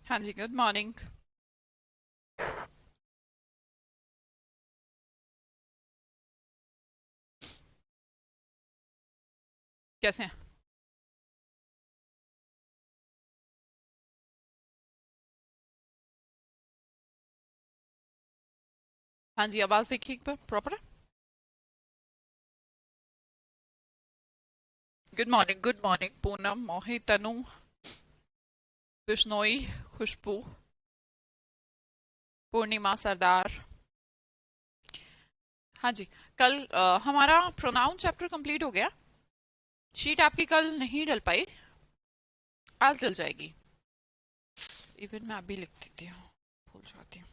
हाँ जी, good morning. कैसे हैं? हाँ जी, आवाज देखिए एक बार प्रॉपर है। गुड मॉर्निंग पूनम, मोहित, तनु, बिश्नोई, खुशबू, पूर्णिमा, सरदार। हाँ जी। कल हमारा प्रोनाउन चैप्टर कंप्लीट हो गया। शीट आपकी कल नहीं डल पाई, आज डल जाएगी। इवन मैं अभी लिख देती हूँ, भूल जाती हूँ।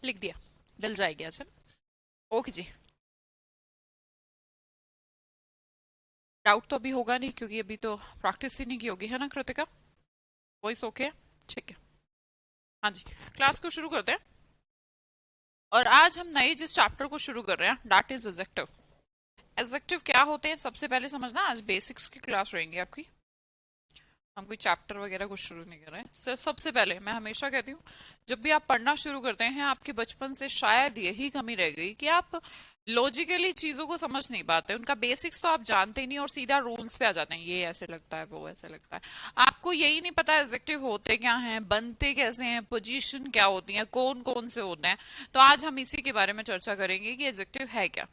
लिख दिया, डल जाएगी आज, है ना? ओके जी। डाउट तो अभी होगा नहीं क्योंकि अभी तो प्रैक्टिस ही नहीं की होगी, है ना कृतिका? Voice okay? ठीक है। हाँ जी, क्लास को शुरू करते हैं। और आज हम नए जिस चैप्टर को शुरू कर रहे हैं, दैट इज एडजेक्टिव। एडजेक्टिव क्या होते हैं सबसे पहले समझना। आज बेसिक्स की क्लास रहेंगी आपकी। हम कोई चैप्टर वगैरह कुछ शुरू नहीं कर रहे हैं। सबसे पहले मैं हमेशा कहती हूँ, जब भी आप पढ़ना शुरू करते हैं, आपके बचपन से शायद यही कमी रह गई कि आप लॉजिकली चीजों को समझ नहीं पाते। उनका बेसिक्स तो आप जानते ही नहीं और सीधा रूल्स पे आ जाते हैं, ये ऐसे लगता है, वो ऐसे लगता है। आपको यही नहीं पता एडजेक्टिव होते क्या हैं, बनते कैसे हैं, पोजीशन क्या होती है, कौन कौन से होते हैं। तो आज हम इसी के बारे में चर्चा करेंगे कि एडजेक्टिव है क्या।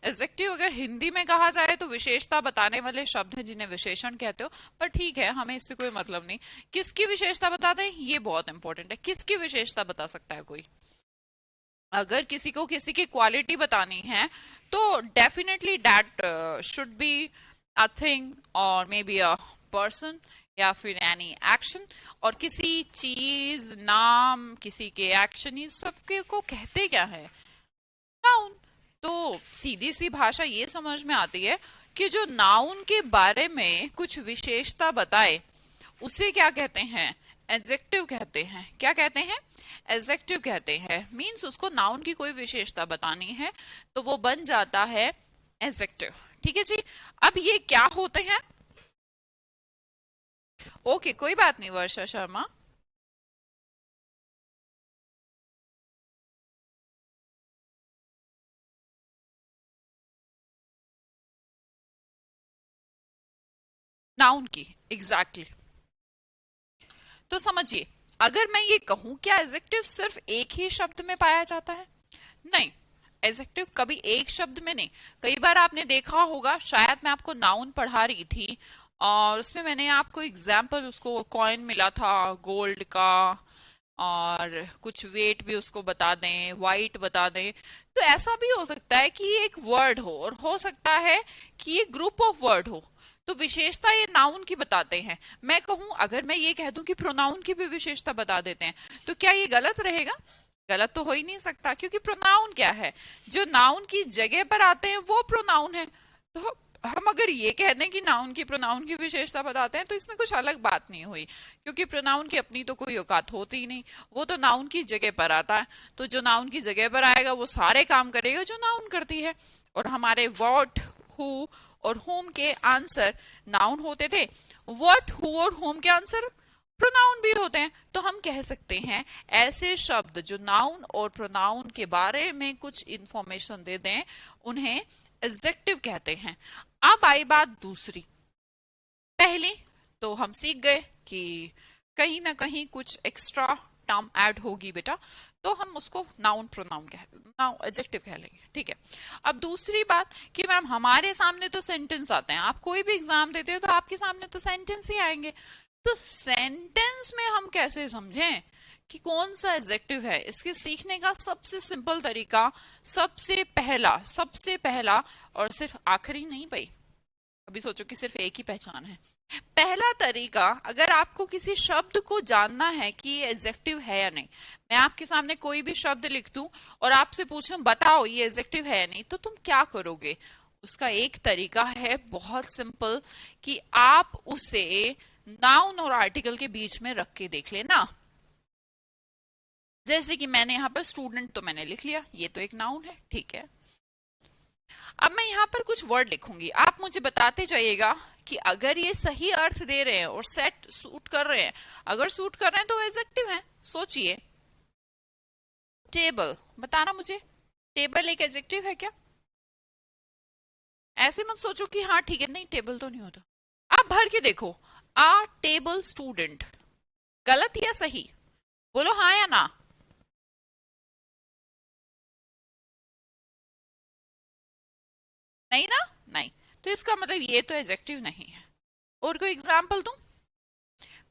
एडजेक्टिव अगर हिंदी में कहा जाए तो विशेषता बताने वाले शब्द हैं जिन्हें विशेषण कहते हो। पर ठीक है, हमें इससे कोई मतलब नहीं। किसकी विशेषता बताते हैं ये बहुत इंपॉर्टेंट है। किसकी विशेषता बता सकता है कोई? अगर किसी को किसी की क्वालिटी बतानी है तो definitely that should be a thing और मे बी अ पर्सन या फिर एनी एक्शन। और किसी चीज, नाम, किसी के एक्शन, ये सबके को कहते क्या है? नाउन। तो सीधी सी भाषा ये समझ में आती है कि जो नाउन के बारे में कुछ विशेषता बताए उसे क्या कहते हैं? एडजेक्टिव कहते हैं। क्या कहते हैं? एडजेक्टिव कहते हैं। मींस उसको नाउन की कोई विशेषता बतानी है तो वो बन जाता है एडजेक्टिव। ठीक है जी। अब ये क्या होते हैं? ओके, कोई बात नहीं वर्षा शर्मा। नाउन की, एग्जैक्टली exactly। तो समझिए, अगर मैं ये कहूं क्या एडजेक्टिव सिर्फ एक ही शब्द में पाया जाता है? नहीं, एडजेक्टिव कभी एक शब्द में नहीं। कई बार आपने देखा होगा, शायद मैं आपको नाउन पढ़ा रही थी और उसमें मैंने आपको एग्जाम्पल, उसको कॉइन मिला था गोल्ड का, और कुछ वेट भी उसको बता दें, वाइट बता दें। तो ऐसा भी हो सकता है कि ये एक वर्ड हो और हो सकता है कि ये ग्रुप ऑफ वर्ड हो। तो विशेषता ये नाउन की बताते हैं। मैं कहूं, अगर मैं ये कह दूं कि प्रोनाउन की भी विशेषता बता देते हैं, तो क्या ये गलत रहेगा? गलत तो हो ही नहीं सकता, क्योंकि प्रोनाउन क्या है? जो नाउन की जगह पर आते हैं वो प्रोनाउन है। तो हम अगर ये कह दें कि नाउन की प्रोनाउन की विशेषता बताते हैं तो इसमें कुछ अलग बात नहीं हुई, क्योंकि प्रोनाउन की अपनी तो कोई औकात होती ही नहीं। वो तो नाउन की जगह पर आता है। तो जो नाउन की जगह पर आएगा वो सारे काम करेगा जो नाउन करती है। और हमारे व्हाट, हु और होम के आंसर नाउन होते थे। व्हाट, हु और होम के आंसर प्रोनाउन भी होते हैं। तो हम कह सकते हैं ऐसे शब्द जो नाउन और प्रोनाउन के बारे में कुछ इंफॉर्मेशन दे दें, उन्हें एडजेक्टिव कहते हैं। अब आई बात दूसरी। पहली तो हम सीख गए कि कहीं ना कहीं कुछ एक्स्ट्रा टर्म ऐड होगी बेटा, तो हम उसको नाउन प्रोनाउन कह, नाउन एडजेक्टिव कह लेंगे। ठीक है। अब दूसरी बात कि मैम हमारे सामने तो सेंटेंस आते हैं, आप कोई भी एग्जाम देते हो तो आपके सामने तो सेंटेंस ही आएंगे। तो सेंटेंस में हम कैसे समझें कि कौन सा एडजेक्टिव है? इसके सीखने का सबसे सिंपल तरीका, सबसे पहला और सिर्फ आखिरी नहीं भाई, अभी सोचो कि सिर्फ एक ही पहचान है। पहला तरीका, अगर आपको किसी शब्द को जानना है कि ये एडजेक्टिव है या नहीं, मैं आपके सामने कोई भी शब्द लिख दूं और आपसे पूछूं बताओ ये एडजेक्टिव है या नहीं, तो तुम क्या करोगे? उसका एक तरीका है बहुत सिंपल, कि आप उसे नाउन और आर्टिकल के बीच में रख के देख लेना। जैसे कि मैंने यहाँ पर स्टूडेंट तो मैंने लिख लिया, ये तो एक नाउन है, ठीक है। अब मैं यहाँ पर कुछ वर्ड लिखूंगी, आप मुझे बताते जाइएगा कि अगर ये सही अर्थ दे रहे हैं और सेट सूट कर रहे हैं, अगर सूट कर रहे हैं तो एडजेक्टिव है। सोचिए, टेबल, बताना मुझे, टेबल एक एडजेक्टिव है क्या? ऐसे मत सोचो कि हाँ ठीक है, नहीं टेबल तो नहीं होता। आप भर के देखो, आ टेबल स्टूडेंट, गलत या सही? बोलो हाँ या ना। नहीं ना, नहीं, तो इसका मतलब ये तो एडजेक्टिव नहीं है। और कोई एग्जाम्पल दूं?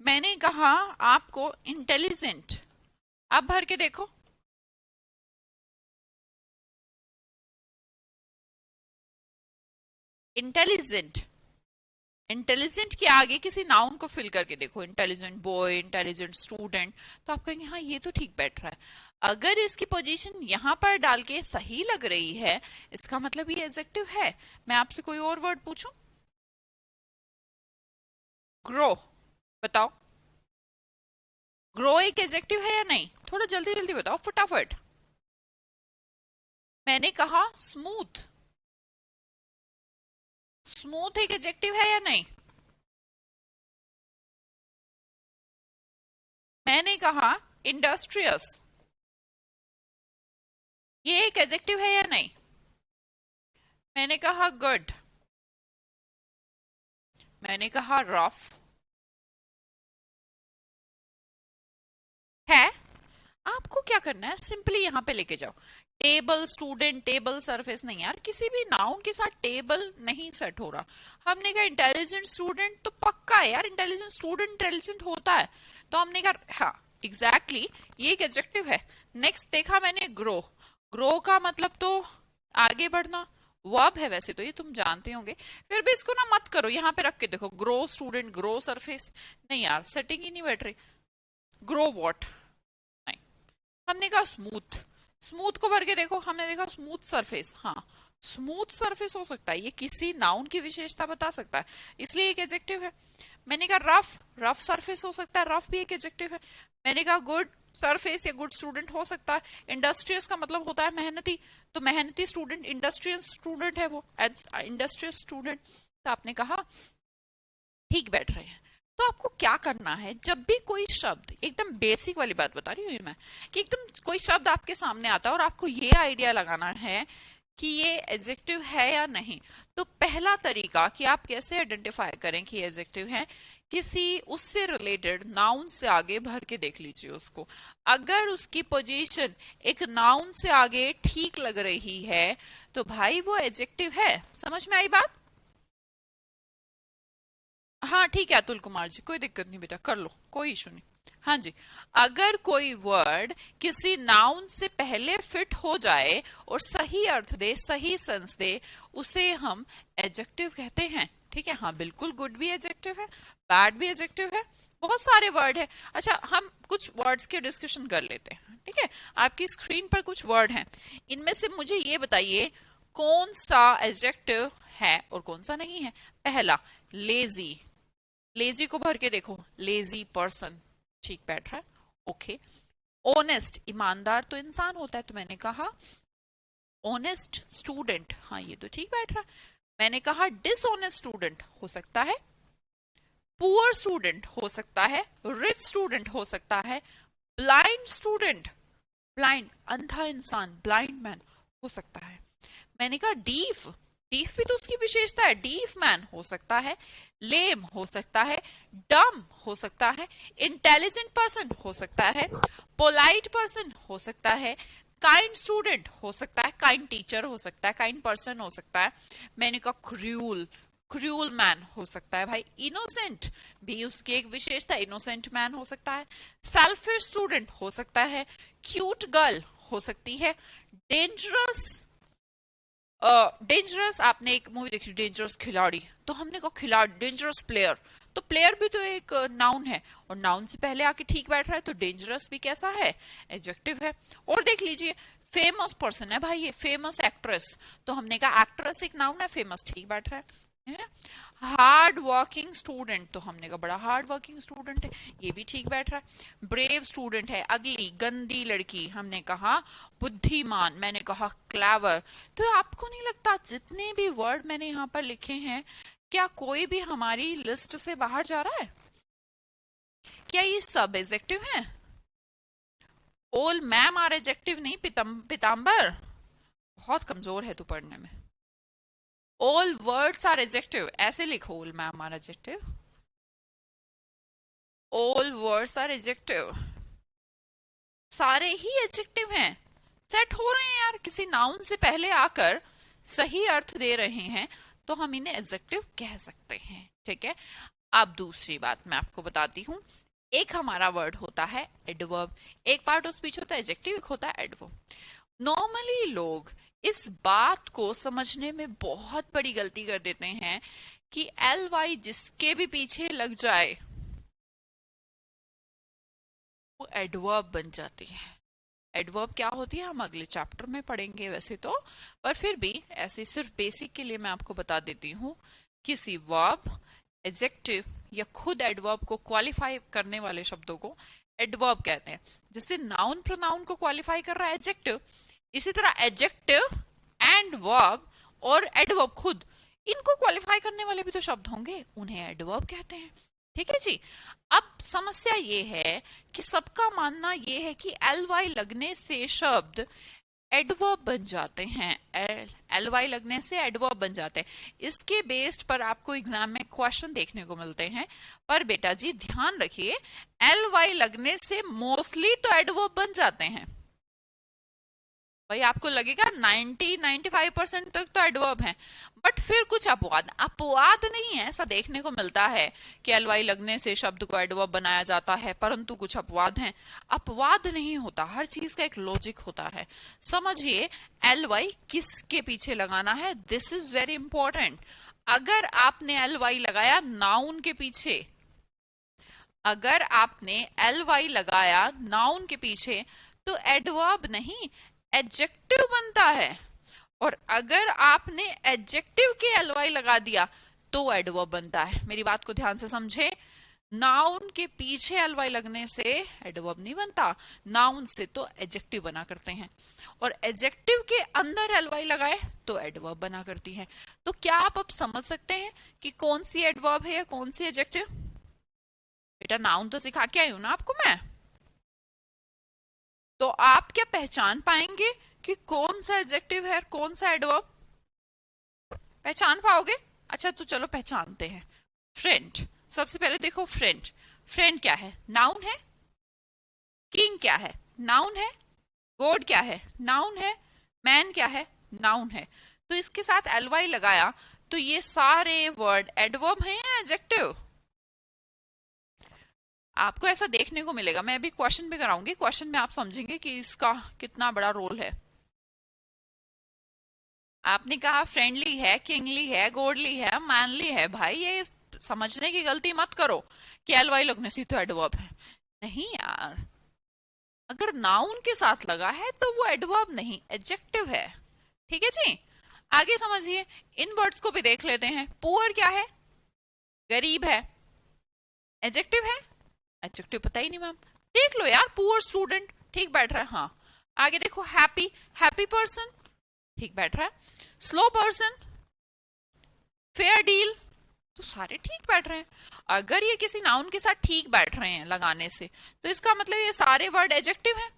मैंने कहा आपको इंटेलिजेंट, आप भर के देखो, इंटेलिजेंट, इंटेलिजेंट के आगे किसी नाउन को फिल करके देखो, इंटेलिजेंट बॉय, इंटेलिजेंट स्टूडेंट, तो आप कहेंगे हाँ ये तो ठीक बैठ रहा है। अगर इसकी पोजीशन यहां पर डाल के सही लग रही है, इसका मतलब ये एडजेक्टिव है। मैं आपसे कोई और वर्ड पूछूं? ग्रो, बताओ, ग्रो एक एडजेक्टिव है या नहीं? थोड़ा जल्दी जल्दी बताओ, फटाफट। मैंने कहा स्मूथ, स्मूथ एक एडजेक्टिव है या नहीं? मैंने कहा इंडस्ट्रियस, ये एक एडजेक्टिव है या नहीं? मैंने कहा गुड, मैंने कहा रफ, है। आपको क्या करना है, सिंपली यहां पे लेके जाओ, टेबल स्टूडेंट, टेबल सरफेस, नहीं यार किसी भी नाउन के साथ टेबल नहीं सेट हो रहा। हमने कहा इंटेलिजेंट स्टूडेंट, तो पक्का है यार इंटेलिजेंट स्टूडेंट इंटेलिजेंट होता है, तो हमने कहा हाँ एग्जैक्टली ये एक एडजेक्टिव है। नेक्स्ट देखा मैंने ग्रो, ग्रो का मतलब तो आगे बढ़ना, वर्ब है वैसे तो, ये तुम जानते होंगे, फिर भी इसको ना मत करो, यहाँ पे रख के देखो, ग्रो स्टूडेंट, ग्रो सरफेस, नहीं यार सेटिंग ही नहीं बैठ रही। ग्रो वॉट, नहीं। हमने कहा स्मूथ, स्मूथ को भर के देखो, हमने देखा स्मूथ सरफेस, हाँ स्मूथ सरफेस हो सकता है, ये किसी नाउन की विशेषता बता सकता है, इसलिए एक एडजेक्टिव है। मैंने कहा रफ, रफ सरफेस हो सकता है, रफ भी एक एडजेक्टिव है। मैंने कहा गुड सरफेस या गुड स्टूडेंट हो सकता है। इंडस्ट्रियस का मतलब होता है मेहनती, तो मेहनती स्टूडेंट इंडस्ट्रियस स्टूडेंट है वो, इंडस्ट्रियस स्टूडेंट, तो आपने कहा ठीक बैठ रहे हैं। तो आपको क्या करना है, जब भी कोई शब्द, एकदम बेसिक वाली बात बता रही हूँ मैं, कि एकदम कोई शब्द आपके सामने आता है और आपको ये आइडिया लगाना है कि ये एडजेक्टिव है या नहीं, तो पहला तरीका कि आप कैसे आइडेंटिफाई करें कि एडजेक्टिव है, किसी उससे रिलेटेड नाउन से आगे भर के देख लीजिए उसको। अगर उसकी पोजीशन एक नाउन से आगे ठीक लग रही है तो भाई वो एडजेक्टिव है। समझ में आई बात? हाँ ठीक है अतुल कुमार जी, कोई दिक्कत नहीं बेटा, कर लो, कोई इशू नहीं। हाँ जी, अगर कोई वर्ड किसी नाउन से पहले फिट हो जाए और सही अर्थ दे, सही सेंस दे, उसे हम एडजेक्टिव कहते हैं। ठीक है, हाँ बिल्कुल, गुड भी एडजेक्टिव है, बैड भी एडजेक्टिव है, बहुत सारे वर्ड है। अच्छा हम कुछ वर्ड्स के डिस्कशन कर लेते हैं, ठीक है। आपकी स्क्रीन पर कुछ वर्ड हैं, इनमें से मुझे ये बताइए कौन सा एडजेक्टिव है और कौन सा नहीं है। पहला लेजी, लेजी को भर के देखो, लेजी पर्सन, ठीक बैठ रहा है, ओके। ऑनेस्ट, ईमानदार तो इंसान होता है, तो मैंने कहा ऑनेस्ट स्टूडेंट, हाँ ये तो ठीक बैठ रहा है। मैंने कहा डिसऑनेस्ट स्टूडेंट हो सकता है, पुअर स्टूडेंट हो सकता है, रिच स्टूडेंट हो सकता है, ब्लाइंड स्टूडेंट, ब्लाइंड अंधा इंसान, ब्लाइंड मैन हो सकता है। मैंने कहा डीफ, डीफ भी तो उसकी विशेषता है, डीफ मैन हो सकता है, लेम हो सकता है, डम हो सकता है, इंटेलिजेंट पर्सन हो सकता है, पोलाइट पर्सन हो सकता है, काइंड स्टूडेंट हो सकता है, काइंड टीचर हो सकता है, काइंड पर्सन हो सकता है। मैंने कहा क्रूल, क्रूल मैन हो सकता है भाई, इनोसेंट भी उसकी एक विशेषता, इनोसेंट मैन हो सकता है, सेल्फिश स्टूडेंट हो सकता है, क्यूट गर्ल हो सकती है, डेंजरस, डेंजरस, आपने एक मूवी देखी डेंजरस खिलाड़ी, तो हमने कहा खिलाड़ी, डेंजरस प्लेयर, तो प्लेयर भी तो एक नाउन है, और नाउन से पहले आके ठीक बैठ रहा है, तो डेंजरस भी कैसा है, एडजेक्टिव है। और देख लीजिए फेमस पर्सन है भाई, ये फेमस एक्ट्रेस, तो हमने कहा एक्ट्रेस एक नाउन है, फेमस ठीक बैठ रहा है। है। हार्ड वर्किंग स्टूडेंट, तो हमने कहा बड़ा हार्ड वर्किंग स्टूडेंट है, ये भी ठीक बैठ रहा है। ब्रेव स्टूडेंट है, अगली गंदी लड़की, हमने कहा बुद्धिमान, मैंने कहा क्लेवर। तो आपको नहीं लगता जितने भी वर्ड मैंने यहाँ पर लिखे हैं, क्या कोई भी हमारी लिस्ट से बाहर जा रहा है? क्या ये सब एडजेक्टिव हैं? ओल मैम आर एडजेक्टिव नहीं, पिताम्बर बहुत कमजोर है तू पढ़ने में। ऑल वर्ड्स आर एडजेक्टिव, ऐसे लिखो, all ma'am are adjective, all words are adjective, सारे ही एडजेक्टिव हैं। सेट हो रहे हैं यार, किसी नाउन से पहले आकर सही अर्थ दे रहे हैं तो हम इन्हें एडजेक्टिव कह सकते हैं, ठीक है। अब दूसरी बात मैं आपको बताती हूँ। एक हमारा वर्ड होता है एडवर्ब, एक पार्ट ऑफ स्पीच होता है एडजेक्टिव, एक होता है एडवर्ब। नॉर्मली लोग इस बात को समझने में बहुत बड़ी गलती कर देते हैं कि एल वाई जिसके भी पीछे लग जाए वो एडवर्ब बन जाती है। एडवर्ब क्या होती है हम अगले चैप्टर में पढ़ेंगे वैसे तो, पर फिर भी ऐसे सिर्फ बेसिक के लिए मैं आपको बता देती हूँ। किसी वर्ब, एडजेक्टिव या खुद एडवर्ब को क्वालिफाई करने वाले शब्दों को एडवर्ब कहते हैं। जैसे नाउन प्रोनाउन को क्वालिफाई कर रहा है एडजेक्टिव, इसी तरह एडजेक्टिव एंड वर्ब और एडवर्ब खुद, इनको क्वालिफाई करने वाले भी तो शब्द होंगे, उन्हें एडवर्ब कहते हैं, ठीक है जी। अब समस्या ये है कि सबका मानना ये है कि एल वाई लगने से शब्द एडवर्ब बन जाते हैं, एल वाई लगने से एडवर्ब बन जाते हैं। इसके बेस्ड पर आपको एग्जाम में क्वेश्चन देखने को मिलते हैं, पर बेटा जी ध्यान रखिए, एल वाई लगने से मोस्टली तो एडवर्ब बन जाते हैं। भाई आपको लगेगा 90-95% तक तो एडवर्ब है, बट फिर कुछ अपवाद, अपवाद नहीं है, ऐसा देखने को मिलता है कि एलवाई लगने से शब्द को एडवर्ब बनाया जाता है, परंतु कुछ अपवाद हैं। अपवाद नहीं होता, हर चीज का एक लॉजिक होता है। समझिए एलवाई किसके पीछे लगाना है, दिस इज वेरी इंपॉर्टेंट। अगर आपने एलवाई लगाया नाउन के पीछे, अगर आपने एल वाई लगाया नाउन के पीछे तो एडवर्ब नहीं एडजेक्टिव बनता है, और अगर आपने एडजेक्टिव के एल वाई लगा दिया तो एडवर्ब बनता है। मेरी बात को ध्यान से समझे, नाउन के पीछे एल वाई लगने से एडवर्ब नहीं बनता, नाउन से तो एडजेक्टिव बना करते हैं, और एडजेक्टिव के अंदर एल वाई लगाए तो एडवर्ब बना करती है। तो क्या आप अब समझ सकते हैं कि कौन सी एडवर्ब है या कौन सी एडजेक्टिव? बेटा नाउन तो सिखा के आई हूं ना आपको मैं, तो आप क्या पहचान पाएंगे कि कौन सा एडजेक्टिव है कौन सा एडवर्ब? पहचान पाओगे? अच्छा तो चलो पहचानते हैं। फ्रेंड, सबसे पहले देखो फ्रेंड, फ्रेंड क्या है? नाउन है। किंग क्या है? नाउन है। गॉड क्या है? नाउन है। मैन क्या है? नाउन है। तो इसके साथ एल वाई लगाया तो ये सारे वर्ड एडवर्ब हैं या एडजेक्टिव? आपको ऐसा देखने को मिलेगा, मैं अभी क्वेश्चन भी कराऊंगी, क्वेश्चन में आप समझेंगे कि इसका कितना बड़ा रोल है। आपने कहा फ्रेंडली है, किंगली है, गॉडली है, मैनली है, भाई ये समझने की गलती मत करो कि एल वाई लगने से तो एडवर्ब है। नहीं यार, अगर नाउन के साथ लगा है तो वो एडवर्ब नहीं एडजेक्टिव है, ठीक है जी। आगे समझिए, इन वर्ड्स को भी देख लेते हैं। पुअर क्या है? गरीब है, एडजेक्टिव है? एडजेक्टिव पता ही नहीं मैम, देख लो यार, पुअर स्टूडेंट ठीक बैठ रहा है, हाँ। आगे देखो हैप्पी, हैप्पी पर्सन ठीक बैठ रहा है। स्लो पर्सन, फेयर डील, तो सारे ठीक बैठ रहे हैं। अगर ये किसी नाउन के साथ ठीक बैठ रहे हैं लगाने से तो इसका मतलब ये सारे वर्ड एडजेक्टिव हैं,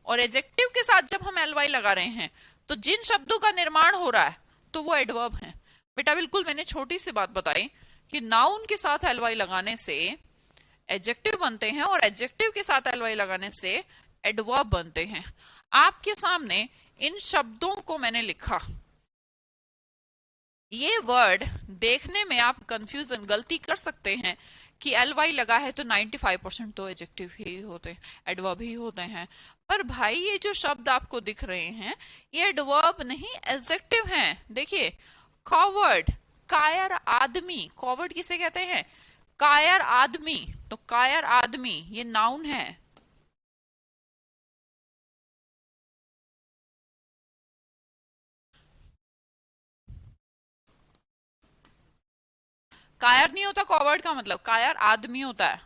और एडजेक्टिव के साथ जब हम एल वाई लगा रहे हैं तो जिन शब्दों का निर्माण हो रहा है तो वो एडवर्ब है। बेटा बिल्कुल मैंने छोटी सी बात बताई कि नाउन के साथ एल वाई लगाने से एडजेक्टिव बनते हैं, और एडजेक्टिव के साथ एल वाई लगाने से एडवर्ब बनते हैं। आपके सामने इन शब्दों को मैंने लिखा, ये वर्ड देखने में आप कंफ्यूजन गलती कर सकते हैं कि एल वाई लगा है तो 95% तो एडजेक्टिव ही होते हैं, एडवर्ब ही होते हैं, पर भाई ये जो शब्द आपको दिख रहे हैं ये एडवर्ब नहीं एडजेक्टिव हैं। देखिए कॉवर्ड, कायर आदमी, कॉवर्ड किसे कहते हैं? कायर आदमी, तो कायर आदमी ये नाउन है। कायर नहीं होता कॉवर्ड का मतलब, कायर आदमी होता है,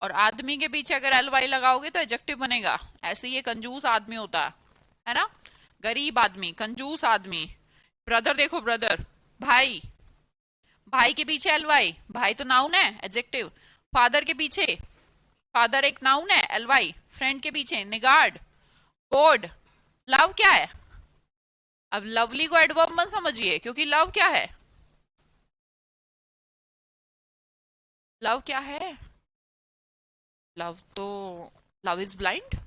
और आदमी के पीछे अगर एल वाई लगाओगे तो एडजेक्टिव बनेगा। ऐसे ये कंजूस आदमी होता है ना, गरीब आदमी, कंजूस आदमी। ब्रदर देखो, ब्रदर भाई, भाई के पीछे एल वाई, भाई तो नाउन है एडजेक्टिव। फादर के पीछे, फादर एक नाउन है एल वाई। फ्रेंड के पीछे निगार्ड, कोड। लव क्या है? अब लवली को एडवर्ब मत समझिए, क्योंकि लव क्या है? लव क्या है? लव तो, लव इज ब्लाइंड।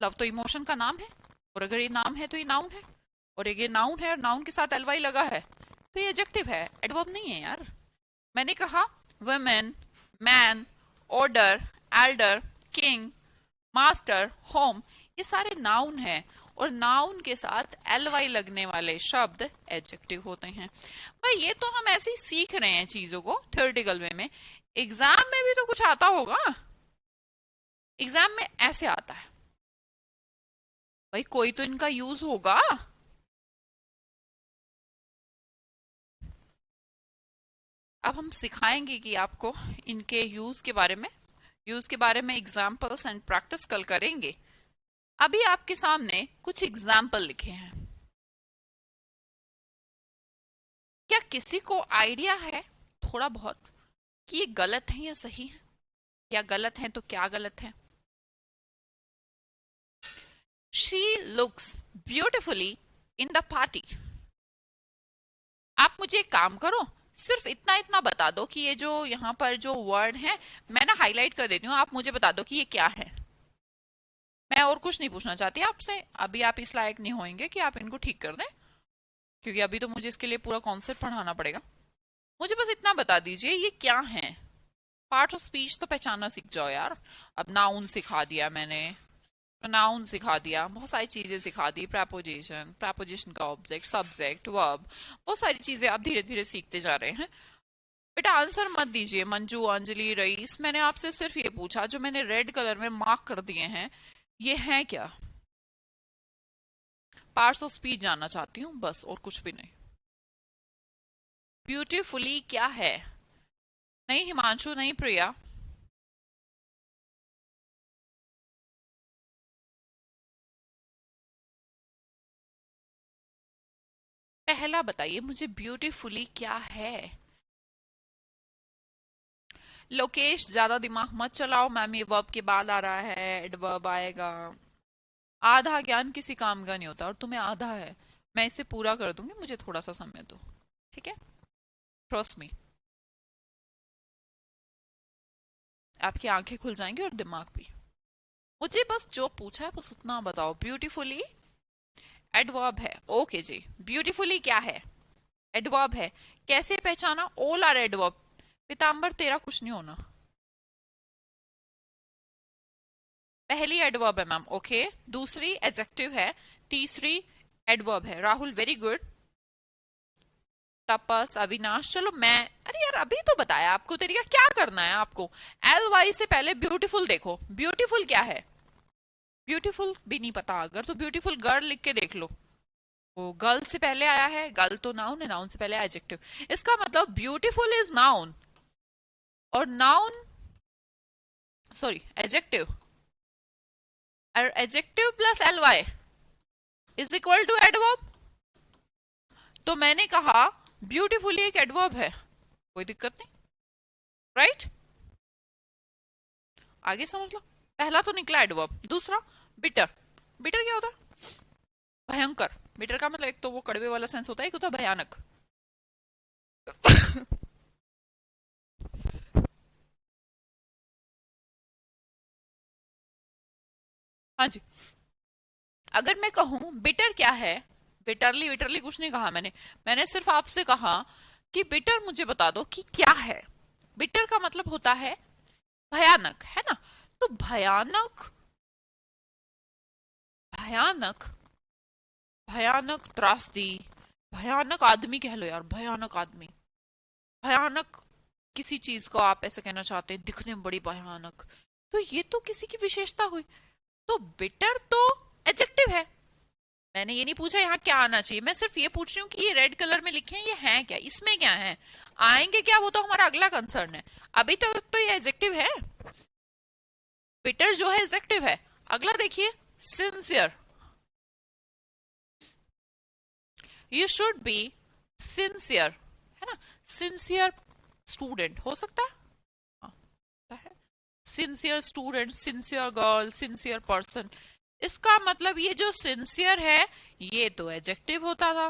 लव तो इमोशन का नाम है, और अगर ये नाम है तो ये नाउन है, और ये नाउन है और नाउन के साथ एलवाई लगा है तो ये एडजेक्टिव है, एडवर्ब नहीं है यार। मैंने कहा women, man, order, Elder, king, master, home, ये सारे नाउन है, और नाउन के साथ एल वाई लगने वाले शब्द एडजेक्टिव होते हैं। भाई ये तो हम ऐसे ही सीख रहे हैं चीजों को थ्योरेटिकल वे में, एग्जाम में भी तो कुछ आता होगा। एग्जाम में ऐसे आता है भाई, कोई तो इनका यूज होगा। अब हम सिखाएंगे कि आपको इनके यूज के बारे में एग्जाम्पल्स एंड प्रैक्टिस कल करेंगे। अभी आपके सामने कुछ एग्जाम्पल लिखे हैं। क्या किसी को आइडिया है थोड़ा बहुत कि ये गलत है या सही है, या गलत है तो क्या गलत है? She looks beautifully in the party. आप मुझे एक काम करो, सिर्फ इतना इतना बता दो कि ये जो यहाँ पर जो वर्ड है, मैं ना हाईलाइट कर देती हूँ, आप मुझे बता दो कि ये क्या है। मैं और कुछ नहीं पूछना चाहती आपसे, अभी आप इस लायक नहीं होंगे कि आप इनको ठीक कर दें, क्योंकि अभी तो मुझे इसके लिए पूरा कॉन्सेप्ट पढ़ाना पड़ेगा। मुझे बस इतना बता दीजिए ये क्या है। पार्ट ऑफ स्पीच तो पहचानना सीख जाओ यार। अब नाउन सिखा दिया मैंने, नाउन सिखा दिया, बहुत सारी चीजें सिखा दी, प्रेपोजिशन, प्रेपोजिशन का ऑब्जेक्ट, सब्जेक्ट, वर्ब, बहुत सारी चीजें आप धीरे धीरे सीखते जा रहे हैं। बेटा आंसर मत दीजिए मंजू, अंजलि, रईस, मैंने आपसे सिर्फ ये पूछा, जो मैंने रेड कलर में मार्क कर दिए हैं ये है क्या? पार्ट्स ऑफ स्पीच जानना चाहती हूँ बस, और कुछ भी नहीं। ब्यूटीफुली क्या है? नहीं हिमांशु, नहीं प्रिया। पहला बताइए मुझे, ब्यूटीफुली क्या है? लोकेश ज्यादा दिमाग मत चलाओ मैम, ये वर्ब के बाद आ रहा है, एडवर्ब आएगा। आधा ज्ञान किसी काम का नहीं होता, और तुम्हें आधा है, मैं इसे पूरा कर दूंगी, मुझे थोड़ा सा समय दो, ठीक है? ट्रस्ट मी, आपकी आंखें खुल जाएंगी और दिमाग भी। मुझे बस जो पूछा है बस उतना बताओ। ब्यूटीफुली एडवर्ब है, ओके जी। ब्यूटीफुली क्या है? एडवर्ब है। कैसे पहचाना? All are adverb. पीताम्बर तेरा कुछ नहीं होना, पहली एडवर्ब है मैम, ओके। दूसरी एडजेक्टिव है, तीसरी एडवर्ब है। Rahul very good. तपस, अविनाश, चलो मैं, अरे यार अभी तो बताया आपको तरीका, क्या करना है आपको। एल वाई से पहले ब्यूटीफुल देखो, ब्यूटीफुल क्या है? ब्यूटीफुल भी नहीं पता अगर, तो ब्यूटीफुल गर्ल लिख के देख लो। वो गर्ल से पहले आया है, गर्ल तो नाउन है, नाउन से पहले एडजेक्टिव, इसका मतलब ब्यूटीफुल इज नाउन, और नाउन, सॉरी एडजेक्टिव, और adjective plus L Y is equal to adverb. तो मैंने कहा ब्यूटीफुली एक एडवर्ब है, कोई दिक्कत नहीं, राइट? आगे समझ लो। पहला तो निकला एडवर्ब, दूसरा बिटर। बिटर क्या होता है? भयंकर। बिटर का मतलब एक तो वो कड़वे वाला सेंस होता है, एक होता है भयानक। हाँ जी, अगर मैं कहूं बिटर क्या है, बिटरली बिटरली कुछ नहीं कहा मैंने, मैंने सिर्फ आपसे कहा कि बिटर मुझे बता दो कि क्या है। बिटर का मतलब होता है भयानक, है ना? तो भयानक, भयानक, भयानक त्रासदी, भयानक आदमी कह लो यार, भयानक आदमी, भयानक किसी चीज को आप ऐसे कहना चाहते हैं, दिखने में बड़ी भयानक, तो ये तो किसी की विशेषता हुई। तो बिटर तो एडजेक्टिव है। मैंने ये नहीं पूछा यहाँ क्या आना चाहिए, मैं सिर्फ ये पूछ रही हूँ कि ये रेड कलर में लिखे हैं ये है क्या, इसमें क्या है? आएंगे क्या, वो तो हमारा अगला कंसर्न है। अभी तो ये एडजेक्टिव है, बिटर जो है एडजेक्टिव है। अगला देखिए, sincere. You should be sincere, है ना। सिंसियर स्टूडेंट हो सकता है, sincere student, sincere girl, sincere person. इसका मतलब ये जो सिंसियर है ये तो एडजेक्टिव होता था,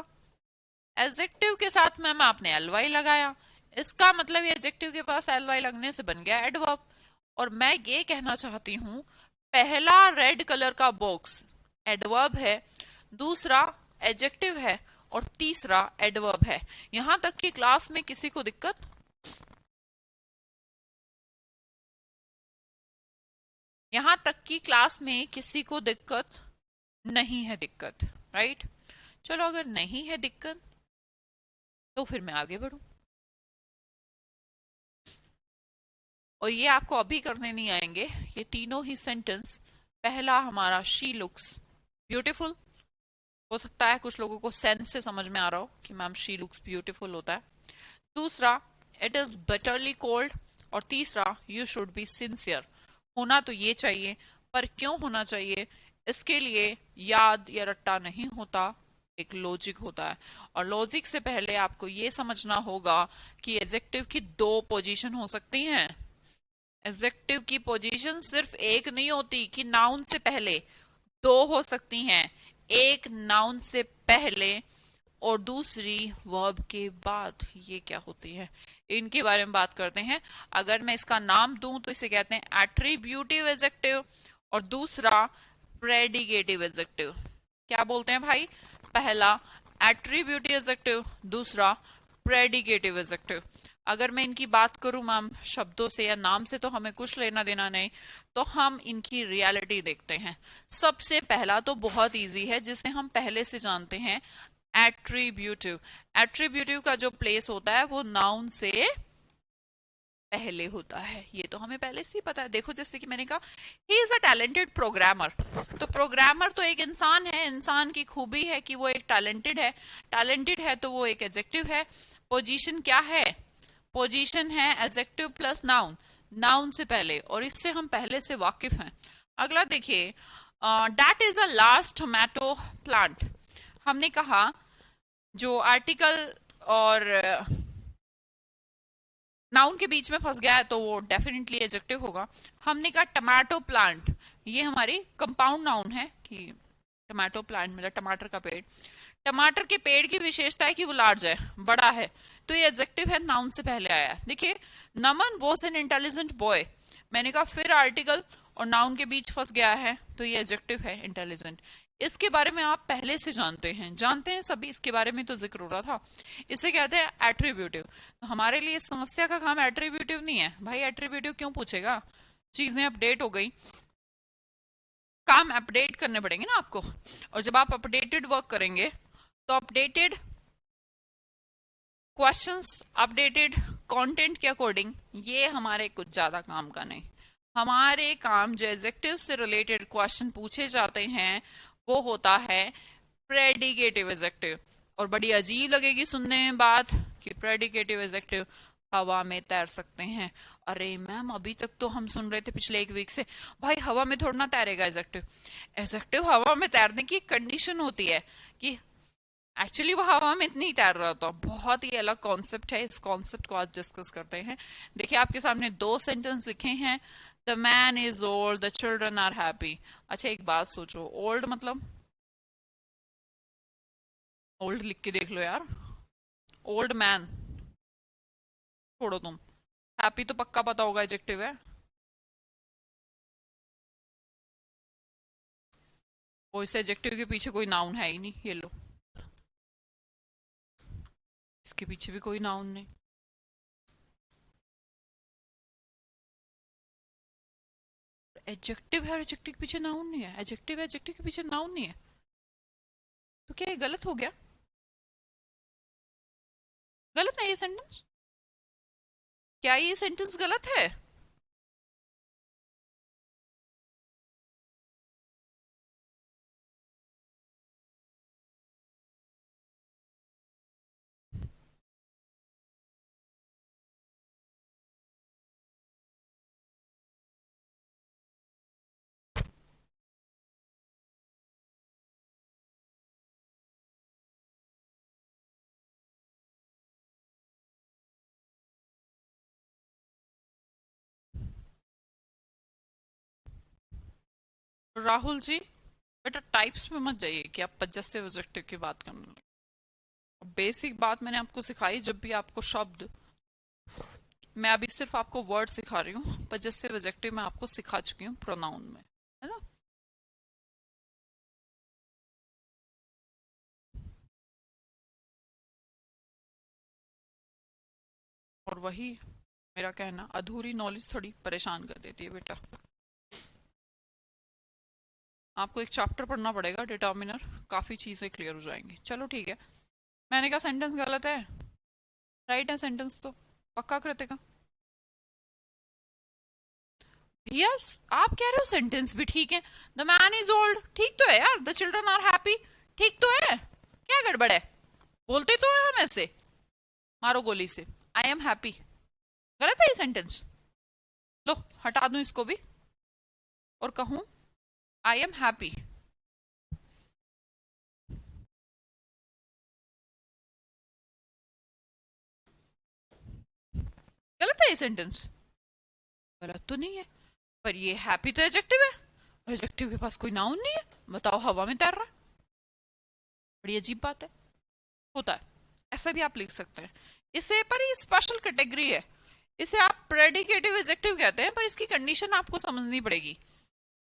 एडजेक्टिव के साथ मैम आपने एलवाई लगाया, इसका मतलब ये एडजेक्टिव के पास एलवाई लगने से बन गया एडवर्ब। और मैं ये कहना चाहती हूं, पहला रेड कलर का बॉक्स एडवर्ब है, दूसरा एडजेक्टिव है, और तीसरा एडवर्ब है। यहां तक कि क्लास में किसी को दिक्कत, यहां तक कि क्लास में किसी को दिक्कत नहीं है, दिक्कत, राइट। चलो अगर नहीं है दिक्कत तो फिर मैं आगे बढ़ूं, और ये आपको अभी करने नहीं आएंगे, ये तीनों ही सेंटेंस। पहला हमारा शी लुक्स ब्यूटीफुल, हो सकता है कुछ लोगों को सेंस से समझ में आ रहा हो कि मैम शी लुक्स ब्यूटीफुल होता है। दूसरा, इट इज बिटरली कोल्ड, और तीसरा, यू शुड बी सिंसियर। होना तो ये चाहिए, पर क्यों होना चाहिए, इसके लिए याद या रट्टा नहीं होता, एक लॉजिक होता है। और लॉजिक से पहले आपको ये समझना होगा कि एडजेक्टिव की दो पोजीशन हो सकती हैं। एडजेक्टिव की पोजीशन सिर्फ एक नहीं होती कि नाउन से पहले, दो हो सकती हैं। एक नाउन से पहले और दूसरी वर्ब के बाद। ये क्या होती है, इनके बारे में बात करते हैं। अगर मैं इसका नाम दूं तो इसे कहते हैं एट्रीब्यूटिव एडजेक्टिव, और दूसरा प्रेडिकेटिव एडजेक्टिव। क्या बोलते हैं भाई, पहला एट्रीब्यूटिव एडजेक्टिव, दूसरा प्रेडिकेटिव एडजेक्टिव। अगर मैं इनकी बात करूं मैम शब्दों से या नाम से तो हमें कुछ लेना देना नहीं, तो हम इनकी रियलिटी देखते हैं। सबसे पहला तो बहुत इजी है, जिसे हम पहले से जानते हैं, एट्रीब्यूटिव। एट्रीब्यूटिव का जो प्लेस होता है वो नाउन से पहले होता है, ये तो हमें पहले से ही पता है। देखो जैसे कि मैंने कहा, ही इज अ टैलेंटेड प्रोग्रामर, तो प्रोग्रामर तो एक इंसान है, इंसान की खूबी है कि वो एक टैलेंटेड है, टैलेंटेड है तो वो एक एडजेक्टिव है। पोजीशन क्या है, पोजीशन है एडजेक्टिव प्लस नाउन, नाउन से पहले, और इससे हम पहले से वाकिफ हैं। अगला देखिए, that is a large tomato plant. हमने कहा जो आर्टिकल और नाउन के बीच में फंस गया है तो वो डेफिनेटली एडजेक्टिव होगा। हमने कहा टमाटो प्लांट, ये हमारी कंपाउंड नाउन है कि टमाटो प्लांट मतलब टमाटर का पेड़। टमाटर के पेड़ की विशेषता है कि वो लार्ज है, बड़ा है, तो ये एडजेक्टिव है, नाउन से पहले आया है। देखिए, नमन वॉज एन इंटेलिजेंट बॉय, मैंने कहा फिर आर्टिकल और नाउन के बीच फंस गया है तो ये एडजेक्टिव है इंटेलिजेंट। इसके बारे में आप पहले से जानते हैं सभी, इसके बारे में तो जिक्र हो रहा था। इसे कहते हैं एट्रीब्यूटिव। तो हमारे लिए इस समस्या का काम एट्रीब्यूटिव नहीं है भाई, एट्रीब्यूटिव क्यों पूछेगा, चीजें अपडेट हो गई, काम अपडेट करने पड़ेंगे ना आपको। और जब आप अपडेटेड वर्क करेंगे तो अपडेटेड क्वेश्चंस, अपडेटेड कंटेंट के अकॉर्डिंग, ये हमारे कुछ ज्यादा काम का नहीं। हमारे काम जो एडजेक्टिव से रिलेटेड क्वेश्चन पूछे जाते हैं वो होता है प्रेडिकेटिव एडजेक्टिव। और बड़ी अजीब लगेगी सुनने में बात कि प्रेडिकेटिव एडजेक्टिव हवा में तैर सकते हैं। अरे मैम अभी तक तो हम सुन रहे थे पिछले एक वीक से, भाई हवा में थोड़ा ना तैरेगा एडजेक्टिव। एडजेक्टिव हवा में तैरने की कंडीशन होती है कि एक्चुअली वो हवा में इतनी ही तैर रहा था। बहुत ही अलग कॉन्सेप्ट है, इस कॉन्सेप्ट को आज डिस्कस करते हैं। देखिए आपके सामने दो सेंटेंस लिखे हैं, the man is old, the children are happy. अच्छा एक बात सोचो, ओल्ड मतलब, ओल्ड लिख के देख लो यार, ओल्ड मैन छोड़ो तुम, हैप्पी तो पक्का पता होगा एडजेक्टिव है। और इस एडजेक्टिव के पीछे कोई नाउन है ही नहीं, ये लो, इसके पीछे भी कोई नाउन नहीं। एडजेक्टिव है, एडजेक्टिव के पीछे नाउन नहीं है, एडजेक्टिव है, एडजेक्टिव के पीछे नाउन नहीं है, तो क्या ये गलत हो गया, गलत है ये सेंटेंस, क्या ये सेंटेंस गलत है। राहुल जी, बेटा टाइप्स में मत जाइए कि आप पजेसिव एडजेक्टिव की बात करने लगे। बेसिक बात मैंने आपको सिखाई, जब भी आपको शब्द, मैं अभी सिर्फ आपको वर्ड सिखा रही हूँ, पजेसिव एडजेक्टिव मैं आपको सिखा चुकी हूँ प्रोनाउन में, है ना। और वही मेरा कहना, अधूरी नॉलेज थोड़ी परेशान कर देती है बेटा। आपको एक चैप्टर पढ़ना पड़ेगा डिटर्मिनर, काफी चीजें क्लियर हो जाएंगी। चलो ठीक है। मैंने कहा सेंटेंस गलत है, राइट है सेंटेंस तो पक्का कृतिका। भैया आप कह रहे हो सेंटेंस भी ठीक है, द मैन इज ओल्ड ठीक तो है यार, द चिल्ड्रन आर हैप्पी ठीक तो है, क्या गड़बड़ है? बोलते तो है हम ऐसे, मारो गोली से, आई एम हैप्पी। गलत है ये सेंटेंस? लो हटा दूं इसको भी और कहूं आई एम हैप्पी। गलत है ये सेंटेंस? गलत तो नहीं है, पर ये हैप्पी तो एडजेक्टिव है, एडजेक्टिव के पास कोई नाउन नहीं है, बताओ हवा में तैर रहा है। बड़ी अजीब बात है, होता है। ऐसा भी आप लिख सकते हैं इसे, पर ये स्पेशल कैटेगरी है, इसे आप प्रेडिकेटिव एडजेक्टिव कहते हैं, पर इसकी कंडीशन आपको समझनी पड़ेगी।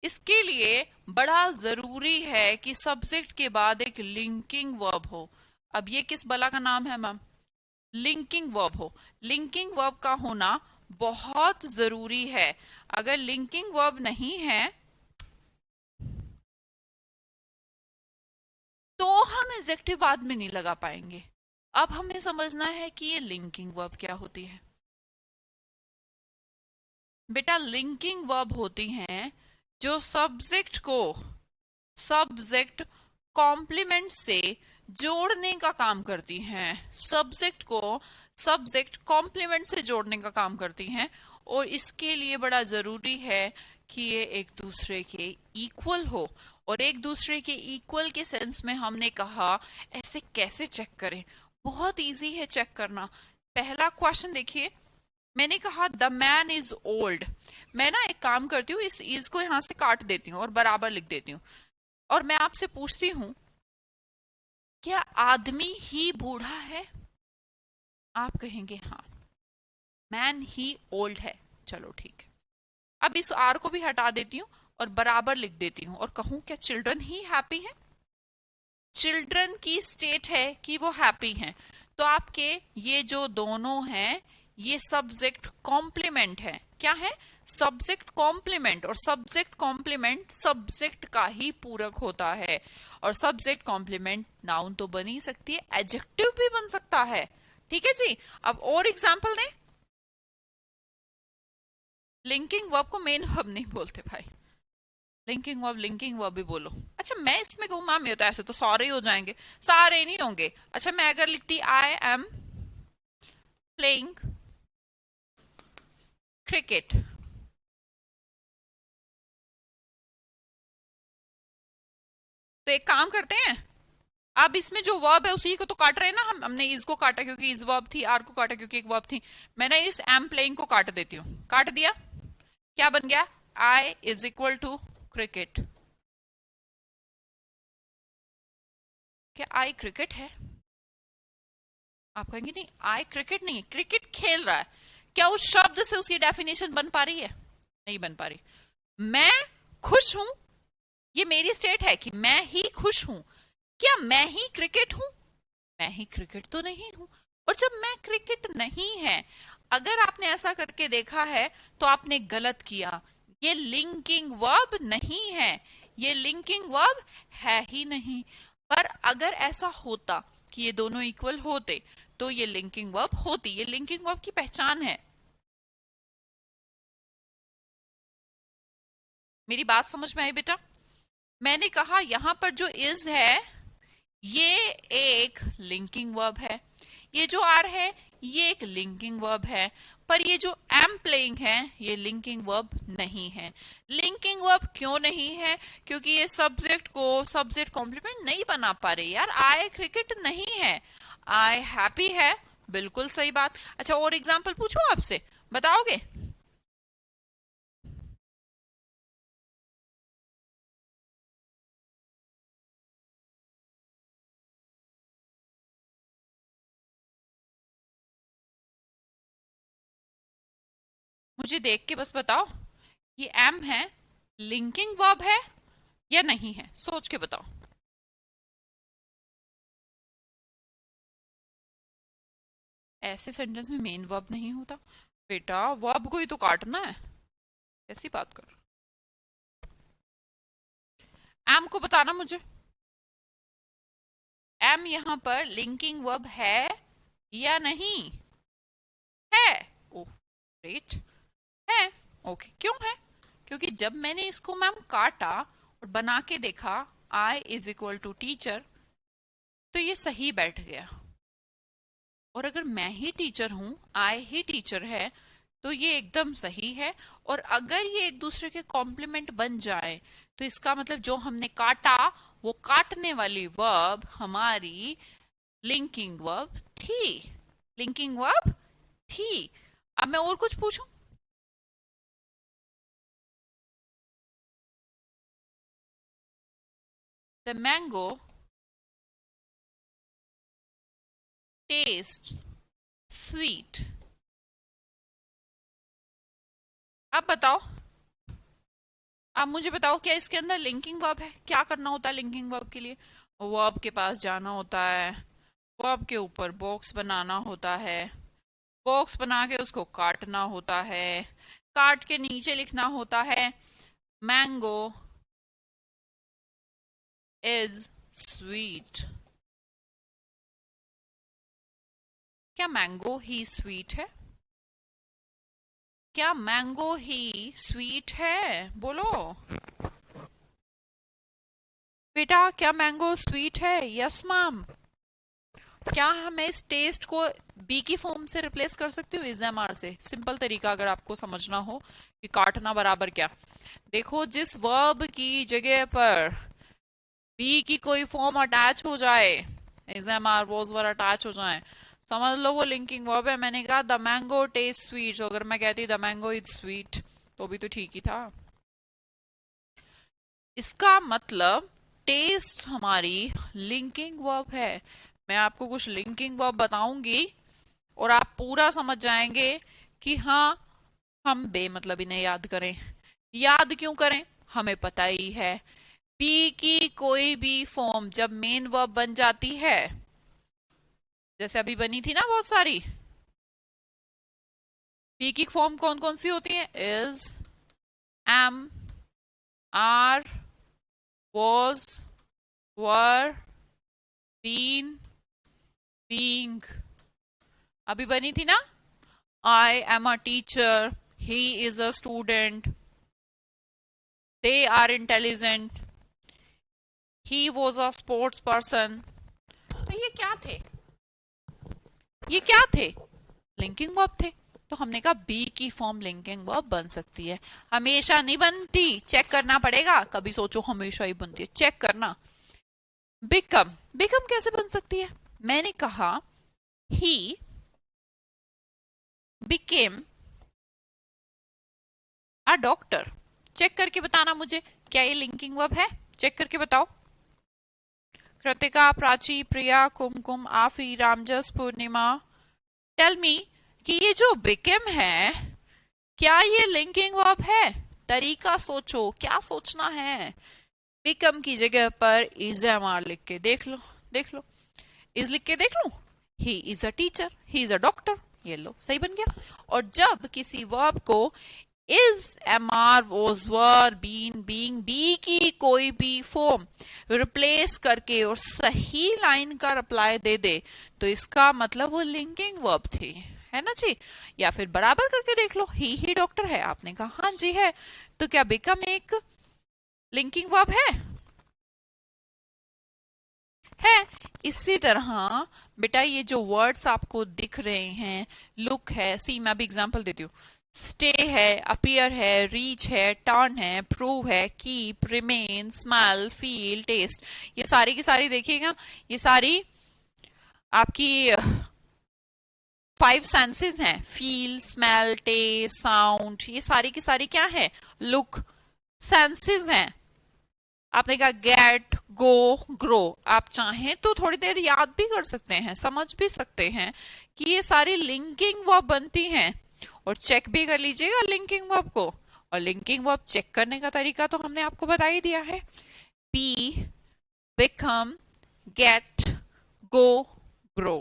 इसके लिए बड़ा जरूरी है कि सब्जेक्ट के बाद एक लिंकिंग वर्ब हो। अब ये किस बला का नाम है मैम? लिंकिंग वर्ब हो। लिंकिंग वर्ब का होना बहुत जरूरी है। अगर लिंकिंग वर्ब नहीं है तो हम एडजेक्टिव बाद में नहीं लगा पाएंगे। अब हमें समझना है कि ये लिंकिंग वर्ब क्या होती है। बेटा लिंकिंग वर्ब होती हैं जो सब्जेक्ट कॉम्प्लीमेंट से जोड़ने का काम करती हैं, सब्जेक्ट को सब्जेक्ट कॉम्प्लीमेंट से जोड़ने का काम करती हैं। और इसके लिए बड़ा जरूरी है कि ये एक दूसरे के इक्वल हो। और एक दूसरे के इक्वल के सेंस में हमने कहा ऐसे कैसे चेक करें? बहुत इजी है चेक करना। पहला क्वेश्चन देखिए, मैंने कहा द मैन इज ओल्ड। मैं ना एक काम करती हूँ, इस इज को यहां से काट देती हूँ और बराबर लिख देती हूँ, और मैं आपसे पूछती हूँ क्या आदमी ही बूढ़ा है? आप कहेंगे हाँ, मैन ही ओल्ड है। चलो ठीक है। अब इस आर को भी हटा देती हूँ और बराबर लिख देती हूँ और कहूँ क्या चिल्ड्रन ही हैप्पी है? चिल्ड्रन की स्टेट है कि वो हैप्पी हैं। तो आपके ये जो दोनों हैं ये सब्जेक्ट कॉम्प्लीमेंट है। क्या है? Subject complement. और सब्जेक्ट कॉम्प्लीमेंट सब्जेक्ट का ही पूरक होता है। और सब्जेक्ट कॉम्प्लीमेंट नाउन तो बन ही सकती है, एडजेक्टिव भी बन सकता है। ठीक है जी। अब और एग्जाम्पल दें। लिंकिंग वर्ब को मेन वर्ब नहीं बोलते भाई, लिंकिंग वर्ब भी बोलो। अच्छा मैं इसमें कहूँ मैम ये तो ऐसे तो सारे ही हो जाएंगे, सारे नहीं होंगे। अच्छा मैं अगर लिखती आई एम प्लेइंग क्रिकेट, तो एक काम करते हैं, अब इसमें जो वर्ब है उसी को तो काट रहे हैं ना हम, हमने इस को काटा क्योंकि इस वर्ब थी, आर को काटा क्योंकि एक वर्ब थी। मैंने इस एम प्लेइंग को काट देती हूँ, काट दिया, क्या बन गया? I is equal to cricket. क्या आई क्रिकेट है? आप कहेंगे नहीं आई क्रिकेट नहीं, क्रिकेट खेल रहा है। क्या उस शब्द से उसकी डेफिनेशन बन पा रही है? नहीं बन पा रही। मैं खुश हूं, ये मेरी स्टेट है कि मैं ही खुश हूं। क्या मैं ही क्रिकेट हूं? मैं ही क्रिकेट तो नहीं हूं। और जब मैं क्रिकेट नहीं है, अगर आपने ऐसा करके देखा है तो आपने गलत किया। ये लिंकिंग वर्ब नहीं है, ये लिंकिंग वर्ब है ही नहीं। पर अगर ऐसा होता कि ये दोनों इक्वल होते तो ये लिंकिंग वर्ब होती। ये लिंकिंग वर्ब की पहचान है। मेरी बात समझ में आई बेटा? मैंने कहा यहां पर जो इज है ये एक लिंकिंग वर्ब है, ये जो आर है ये एक लिंकिंग वर्ब है। पर ये जो एम प्लेइंग है ये लिंकिंग वर्ब नहीं है। लिंकिंग वर्ब क्यों नहीं है? क्योंकि ये सब्जेक्ट को सब्जेक्ट कॉम्प्लीमेंट नहीं बना पा रही यार। आई क्रिकेट नहीं है, आई हैप्पी है। बिल्कुल सही बात। अच्छा और एग्जाम्पल पूछूं आपसे, बताओगे? मुझे देख के बस बताओ, ये एम है, लिंकिंग वर्ब है या नहीं है, सोच के बताओ। ऐसे सेंटेंस में मेन वर्ब नहीं होता बेटा, वर्ब को ही तो काटना है, ऐसी बात कर। एम को बताना मुझे, एम यहां पर लिंकिंग वर्ब है या नहीं है? ओह ग्रेट, है। ओके, क्यों है? क्योंकि जब मैंने इसको मैम काटा और बना के देखा I is equal to teacher, तो ये सही बैठ गया। और अगर मैं ही टीचर हूं, आई ही टीचर है, तो ये एकदम सही है। और अगर ये एक दूसरे के कॉम्प्लीमेंट बन जाए, तो इसका मतलब जो हमने काटा वो काटने वाली वर्ब हमारी लिंकिंग वर्ब थी, लिंकिंग वर्ब थी। अब मैं और कुछ पूछूं? The mango test sweet. अब बताओ, आप मुझे बताओ, क्या इसके अंदर लिंकिंग वर्ब है? क्या करना होता है लिंकिंग वर्ब के लिए? वर्ब के पास जाना होता है, वर्ब के ऊपर बॉक्स बनाना होता है, बॉक्स बना के उसको काटना होता है, काट के नीचे लिखना होता है मैंगो इज स्वीट। क्या मैंगो ही स्वीट है? क्या मैंगो ही स्वीट है? बोलो बेटा, क्या मैंगो स्वीट है? Yes ma'am. क्या हमें इस टेस्ट को बी की फॉर्म से रिप्लेस कर सकती हूँ? इज एम आर से। सिंपल तरीका अगर आपको समझना हो कि काटना बराबर क्या, देखो जिस वर्ब की जगह पर बी की कोई फॉर्म अटैच हो जाए, is am are was were attach हो जाए, समझ लो वो लिंकिंग वर्ब है। मैंने कहा द मैंगो टेस्ट स्वीट, अगर मैं कहती द मैंगो इज स्वीट तो भी तो ठीक ही था। इसका मतलब टेस्ट हमारी लिंकिंग वर्ब है। मैं आपको कुछ लिंकिंग वर्ब बताऊंगी और आप पूरा समझ जाएंगे कि हाँ, हम बेमतलब इन्हें याद करें। याद क्यों करें? हमें पता ही है, बी की कोई भी फॉर्म जब मेन वर्ब बन जाती है, जैसे अभी बनी थी ना बहुत सारी, बी की फॉर्म कौन कौन सी होती है? Is, am, are, was, were, been, being. अभी बनी थी ना, I am a teacher, he is a student, they are intelligent, he was a sports person. तो ये क्या थे? ये क्या थे? लिंकिंग वर्ब थे। तो हमने कहा बी की फॉर्म लिंकिंग वर्ब बन सकती है। हमेशा नहीं बनती, चेक करना पड़ेगा। कभी सोचो हमेशा ही बनती है, चेक करना। बिकम, बिकम कैसे बन सकती है? मैंने कहा he became a doctor. Check करके बताना मुझे, क्या ये लिंकिंग वर्ब है? चेक करके बताओ। कृतिका, प्राची, प्रिया, कुमकुम, आफी, रामजस, पूर्णिमा, टेल मी कि ये जो बिकेम है, क्या ये लिंकिंग वर्ब है? तरीका सोचो, क्या सोचना है? बिकम की जगह पर इज एम आर लिख के देख लो, देख लो, इज लिख के देख लो। He is a teacher, he is a doctor, ये लो सही बन गया। और जब किसी वर्ब को is, am are, was, were, been, being, be की कोई भी फॉर्म रिप्लेस करके और सही लाइन का रिप्लाई दे दे, तो इसका मतलब वो लिंकिंग वर्ब थी, है ना जी? या फिर बराबर करके देख लो, ही डॉक्टर है, आपने कहा हाँ जी है, तो क्या बिकम एक लिंकिंग वर्ब है? इसी तरह बेटा ये जो वर्ड्स आपको दिख रहे हैं, लुक है, सी, मैं भी एग्जांपल देती हूँ, स्टे है, अपीयर है, रीच है, टर्न है, प्रूव है, keep, remain, smell, feel, taste, ये सारी की सारी देखिएगा, ये सारी आपकी 5 सेंसेस हैं। फील, स्मेल, टेस्ट, साउंड, ये सारी की सारी क्या है? लुक सेंसेस हैं। आपने कहा गेट, गो, ग्रो, आप चाहें तो थोड़ी देर याद भी कर सकते हैं, समझ भी सकते हैं कि ये सारी लिंकिंग वर्ब बनती हैं। और चेक भी कर लीजिएगा लिंकिंग वर्ब को। और लिंकिंग वर्ब चेक करने का तरीका तो हमने आपको बता ही दिया है, be, become, get, go, grow.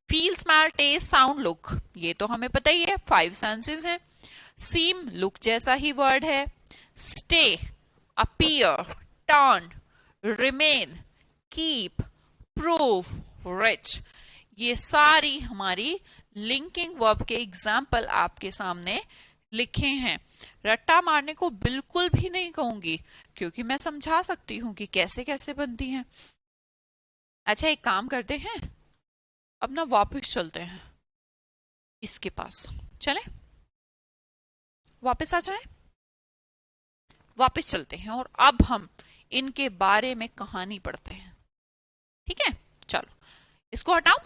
Feel, smell, taste, sound, look, ये तो हमें पता ही है, 5 सेंसेस हैं। सीम, लुक जैसा ही वर्ड है। Stay, appear, turn, remain, keep, prove, rich, ये सारी हमारी लिंकिंग वर्ब के एग्जाम्पल आपके सामने लिखे हैं। रट्टा मारने को बिल्कुल भी नहीं कहूंगी, क्योंकि मैं समझा सकती हूं कि कैसे कैसे बनती हैं। अच्छा, एक काम करते हैं, अब ना वापस चलते हैं इसके पास, चले वापस आ जाए, वापस चलते हैं और अब हम इनके बारे में कहानी पढ़ते हैं। ठीक है, चलो इसको हटाओ,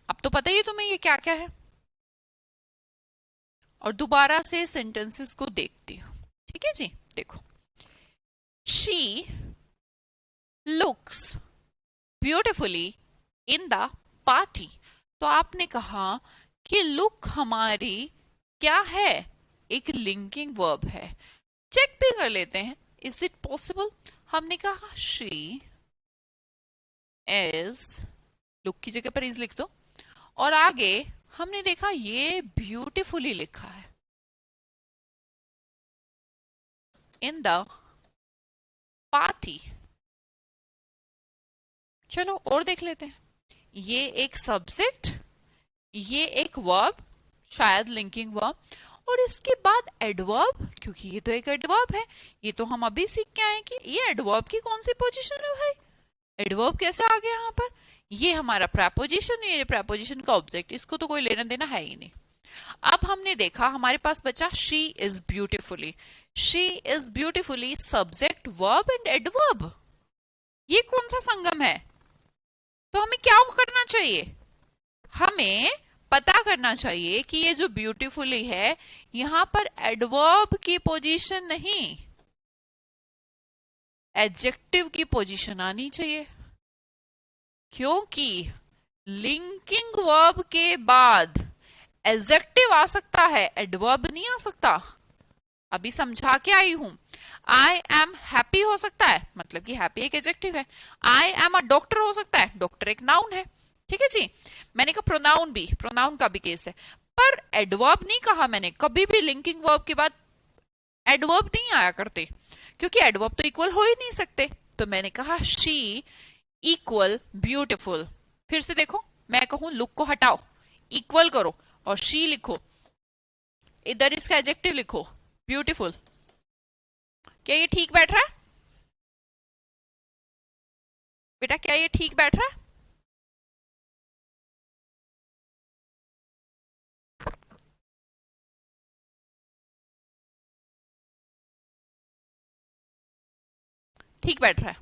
अब तो पता ही है तुम्हें ये क्या क्या है। और दोबारा से सेंटेंसेस को देखती हूं, ठीक है जी। देखो, she looks beautifully in the party. तो आपने कहा कि लुक हमारी क्या है, एक लिंकिंग वर्ब है। चेक भी कर लेते हैं, इज इट पॉसिबल। हमने कहा शी इज, लुक की जगह पर इज लिख दो, और आगे हमने देखा ये ब्यूटिफुली लिखा है इन द पार्टी। चलो और देख लेते हैं, ये एक सब्जेक्ट, ये एक वर्ब, शायद लिंकिंग वर्ब, और इसके बाद एडवर्ब, क्योंकि ये तो एक एडवर्ब है। ये तो हम अभी सीख के आए कि ये एडवर्ब की कौन सी पोजीशन है भाई, एडवर्ब कैसे आ गया यहाँ पर। ये हमारा प्रेपोजिशन, ये प्रेपोजिशन का ऑब्जेक्ट, इसको तो कोई लेना देना है ही नहीं। अब हमने देखा हमारे पास बचा she is beautifully. She is beautifully subject, verb and adverb, ये कौन सा संगम है। तो हमें क्या करना चाहिए, हमें पता करना चाहिए कि ये जो ब्यूटीफुली है यहां पर एडवर्ब की पोजीशन नहीं, एडजेक्टिव की पोजीशन आनी चाहिए, क्योंकि लिंकिंग वर्ब के बाद एडजेक्टिव आ सकता है, एडवर्ब नहीं आ सकता। अभी समझा के आई हूं। आई एम हैप्पी हो सकता है, मतलब कि हैप्पी एक एडजेक्टिव है। आई एम अ डॉक्टर हो सकता है, डॉक्टर एक नाउन है। ठीक है जी, मैंने कहा प्रोनाउन भी, प्रोनाउन का भी केस है, पर एडवर्ब नहीं कहा मैंने। कभी भी लिंकिंग वर्ब के बाद एडवर्ब नहीं आया करते, क्योंकि एडवर्ब तो इक्वल हो ही नहीं सकते। तो मैंने कहा शी इक्वल ब्यूटिफुल। फिर से देखो, मैं कहूं लुक को हटाओ, इक्वल करो और शी लिखो, इधर इसका एडजेक्टिव लिखो ब्यूटिफुल। क्या ये ठीक बैठ रहा है बेटा, क्या ये ठीक बैठ रहा है। ठीक बैठ रहा है।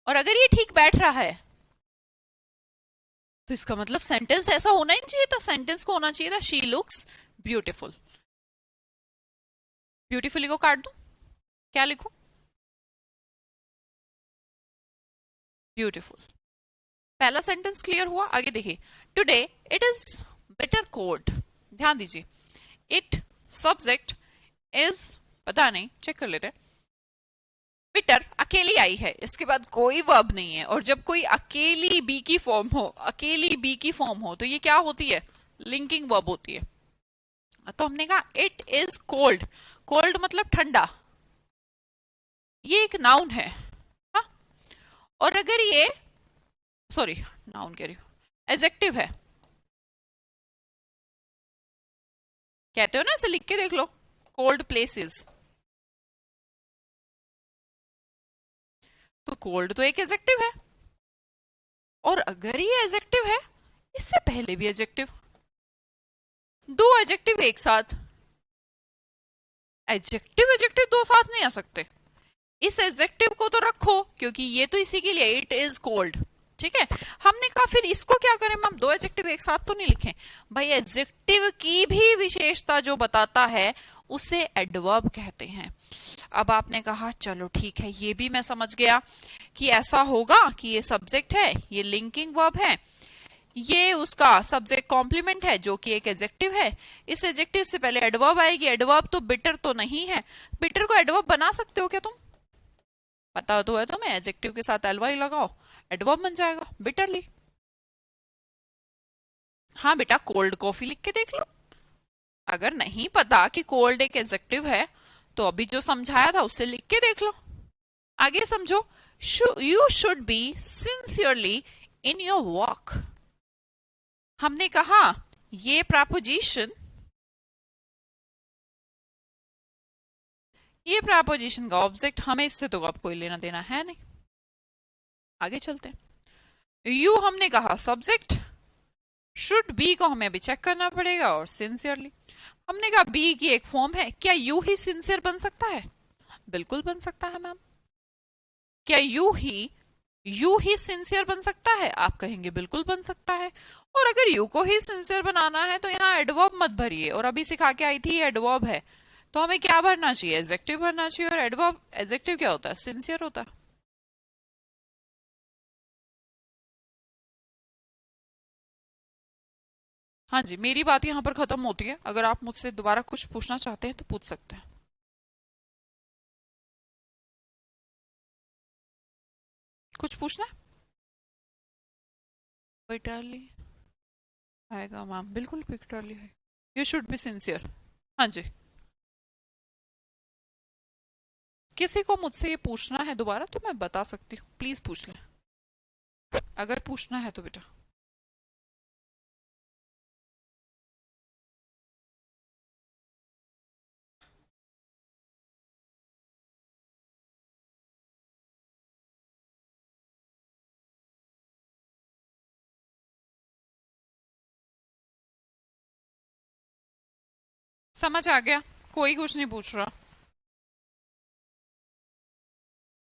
और अगर ये ठीक बैठ रहा है तो इसका मतलब सेंटेंस ऐसा होना ही चाहिए था, सेंटेंस को होना चाहिए था शी लुक्स ब्यूटिफुल। ब्यूटिफुली को काट दूं, क्या लिखूं, ब्यूटिफुल। पहला सेंटेंस क्लियर हुआ। आगे देखिए, today it is bitter cold. ध्यान दीजिए, इट सब्जेक्ट, इज पता नहीं, चेक कर लेते हैं। बिटर अकेली आई है, इसके बाद कोई वर्ब नहीं है, और जब कोई अकेली बी की फॉर्म हो, अकेली बी की फॉर्म हो, तो ये क्या होती है, लिंकिंग वर्ब होती है। तो हमने कहा इट इज कोल्ड, कोल्ड मतलब ठंडा, ये एक नाउन है। हा? और अगर ये, सॉरी नाउन कह रही हूं, एडजेक्टिव है, कहते हो ना, इसे लिख के देख लो, कोल्ड प्लेसेस, तो कोल्ड तो एक एडजेक्टिव है। और अगर ये एडजेक्टिव है, इससे पहले भी एडजेक्टिव, दो एडजेक्टिव एक साथ, एडजेक्टिव एडजेक्टिव दो साथ नहीं आ सकते। इस एडजेक्टिव को तो रखो, क्योंकि ये तो इसी के लिए, इट इज कोल्ड। ठीक है, हमने कहा फिर इसको क्या करें, हम दो एडजेक्टिव एक साथ तो नहीं लिखें भाई। एडजेक्टिव की भी विशेषता जो बताता है उसे एडवर्ब कहते हैं। अब आपने कहा चलो ठीक है, ये भी मैं समझ गया कि ऐसा होगा कि ये सब्जेक्ट है, ये लिंकिंग वर्ब है, ये उसका सब्जेक्ट कॉम्प्लीमेंट है जो कि एक एडजेक्टिव है। इस एडजेक्टिव से पहले एडवर्ब आएगी। एडवर्ब तो बिटर तो नहीं है। बिटर को एडवर्ब बना सकते हो क्या तुम? पता तो है तुम्हें, एडजेक्टिव के साथ एलवाई लगाओ, एडवर्ब बन जाएगा बिटरली। हाँ बेटा, कोल्ड कॉफी लिख के देख लो। अगर नहीं पता कि कोल्ड एक एडजेक्टिव है तो अभी जो समझाया था उससे लिख के देख लो। आगे समझो। You should be sincerely in your work. हमने कहा ये प्रपोजिशन का ऑब्जेक्ट, हमें इससे तो अब कोई लेना देना है नहीं। आगे चलते हैं। यू हमने कहा सब्जेक्ट, शुड बी को हमें अभी चेक करना पड़ेगा, और सिंसियरली हमने कहा बी की एक फॉर्म है। क्या यू ही सिंसियर बन सकता है? बिल्कुल बन सकता है मैम। क्या यू ही सिंसियर बन सकता है? आप कहेंगे बिल्कुल बन सकता है। और अगर यू को ही सिंसियर बनाना है तो यहाँ एडवर्ब मत भरिए, और अभी सिखा के आई थी एडवर्ब है, तो हमें क्या भरना चाहिए? एडजेक्टिव भरना चाहिए। और एडवर्ब एडजेक्टिव क्या होता है? सिंसियर होता है। हाँ जी, मेरी बात यहाँ पर खत्म होती है। अगर आप मुझसे दोबारा कुछ पूछना चाहते हैं तो पूछ सकते हैं। कुछ पूछना है? पिक्टरली आएगा मैम, बिल्कुल पिक्टरली है। You should be sincere. हाँ जी, किसी को मुझसे ये पूछना है दोबारा तो मैं बता सकती हूँ, प्लीज पूछ लें अगर पूछना है तो बेटा। समझ आ गया? कोई कुछ नहीं पूछ रहा?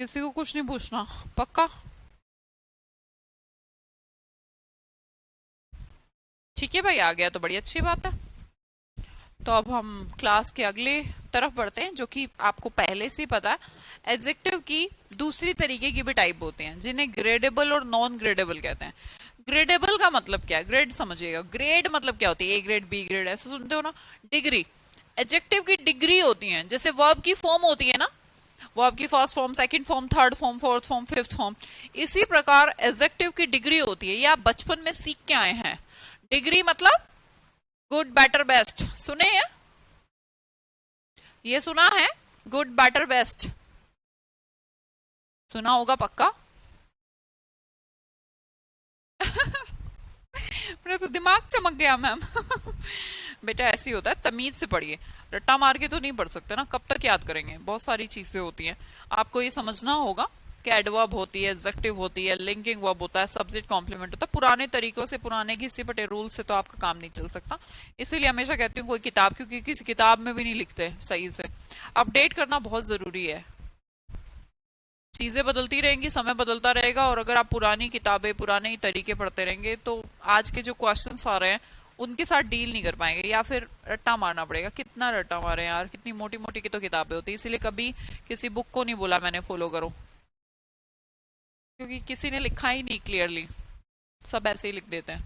किसी को कुछ नहीं पूछना? पक्का? ठीक है भाई, आ गया तो बड़ी अच्छी बात है। तो अब हम क्लास के अगले तरफ बढ़ते हैं, जो कि आपको पहले से ही पता है। एडजेक्टिव की दूसरी तरीके की भी टाइप होते हैं, जिन्हें ग्रेडेबल और नॉन ग्रेडेबल कहते हैं। ग्रेडेबल का मतलब क्या है? ग्रेड समझिएगा। ग्रेड मतलब क्या होती है? ए ग्रेड, बी ग्रेड, ऐसे सुनते हो ना। डिग्री, एडजेक्टिव की डिग्री होती है। जैसे वर्ब की फॉर्म होती है ना, वर्ब की first form, second form, third form, fourth form, fifth form. इसी प्रकार एडजेक्टिव की डिग्री होती है। ये आप बचपन में सीख के आए हैं। डिग्री मतलब गुड, बेटर, बेस्ट, सुने हैं? ये सुना है? गुड, बेटर, बेस्ट सुना होगा पक्का। मेरा तो दिमाग चमक गया मैम। बेटा ऐसे ही होता है, तमीज से पढ़िए। रट्टा मार के तो नहीं पढ़ सकते ना, कब तक याद करेंगे? बहुत सारी चीजें होती हैं, आपको ये समझना होगा कि एडवर्ब होती है, एडजेक्टिव होती है, लिंकिंग वर्ब होता है, सब्जेक्ट कॉम्प्लीमेंट होता है। पुराने तरीकों से, पुराने घिसे पटे रूल से तो आपका काम नहीं चल सकता। इसीलिए हमेशा कहती हूँ कोई किताब, क्योंकि किसी किताब में भी नहीं लिखते सही से। अपडेट करना बहुत जरूरी है। चीजें बदलती रहेंगी, समय बदलता रहेगा, और अगर आप पुरानी किताबें, पुराने ही तरीके पढ़ते रहेंगे तो आज के जो क्वेश्चंस आ रहे हैं उनके साथ डील नहीं कर पाएंगे, या फिर रट्टा मारना पड़ेगा। कितना रट्टा मारे यार, कितनी मोटी मोटी की तो किताबें होती है। इसीलिए कभी किसी बुक को नहीं बोला मैंने फॉलो करो, क्योंकि किसी ने लिखा ही नहीं क्लियरली, सब ऐसे ही लिख देते हैं।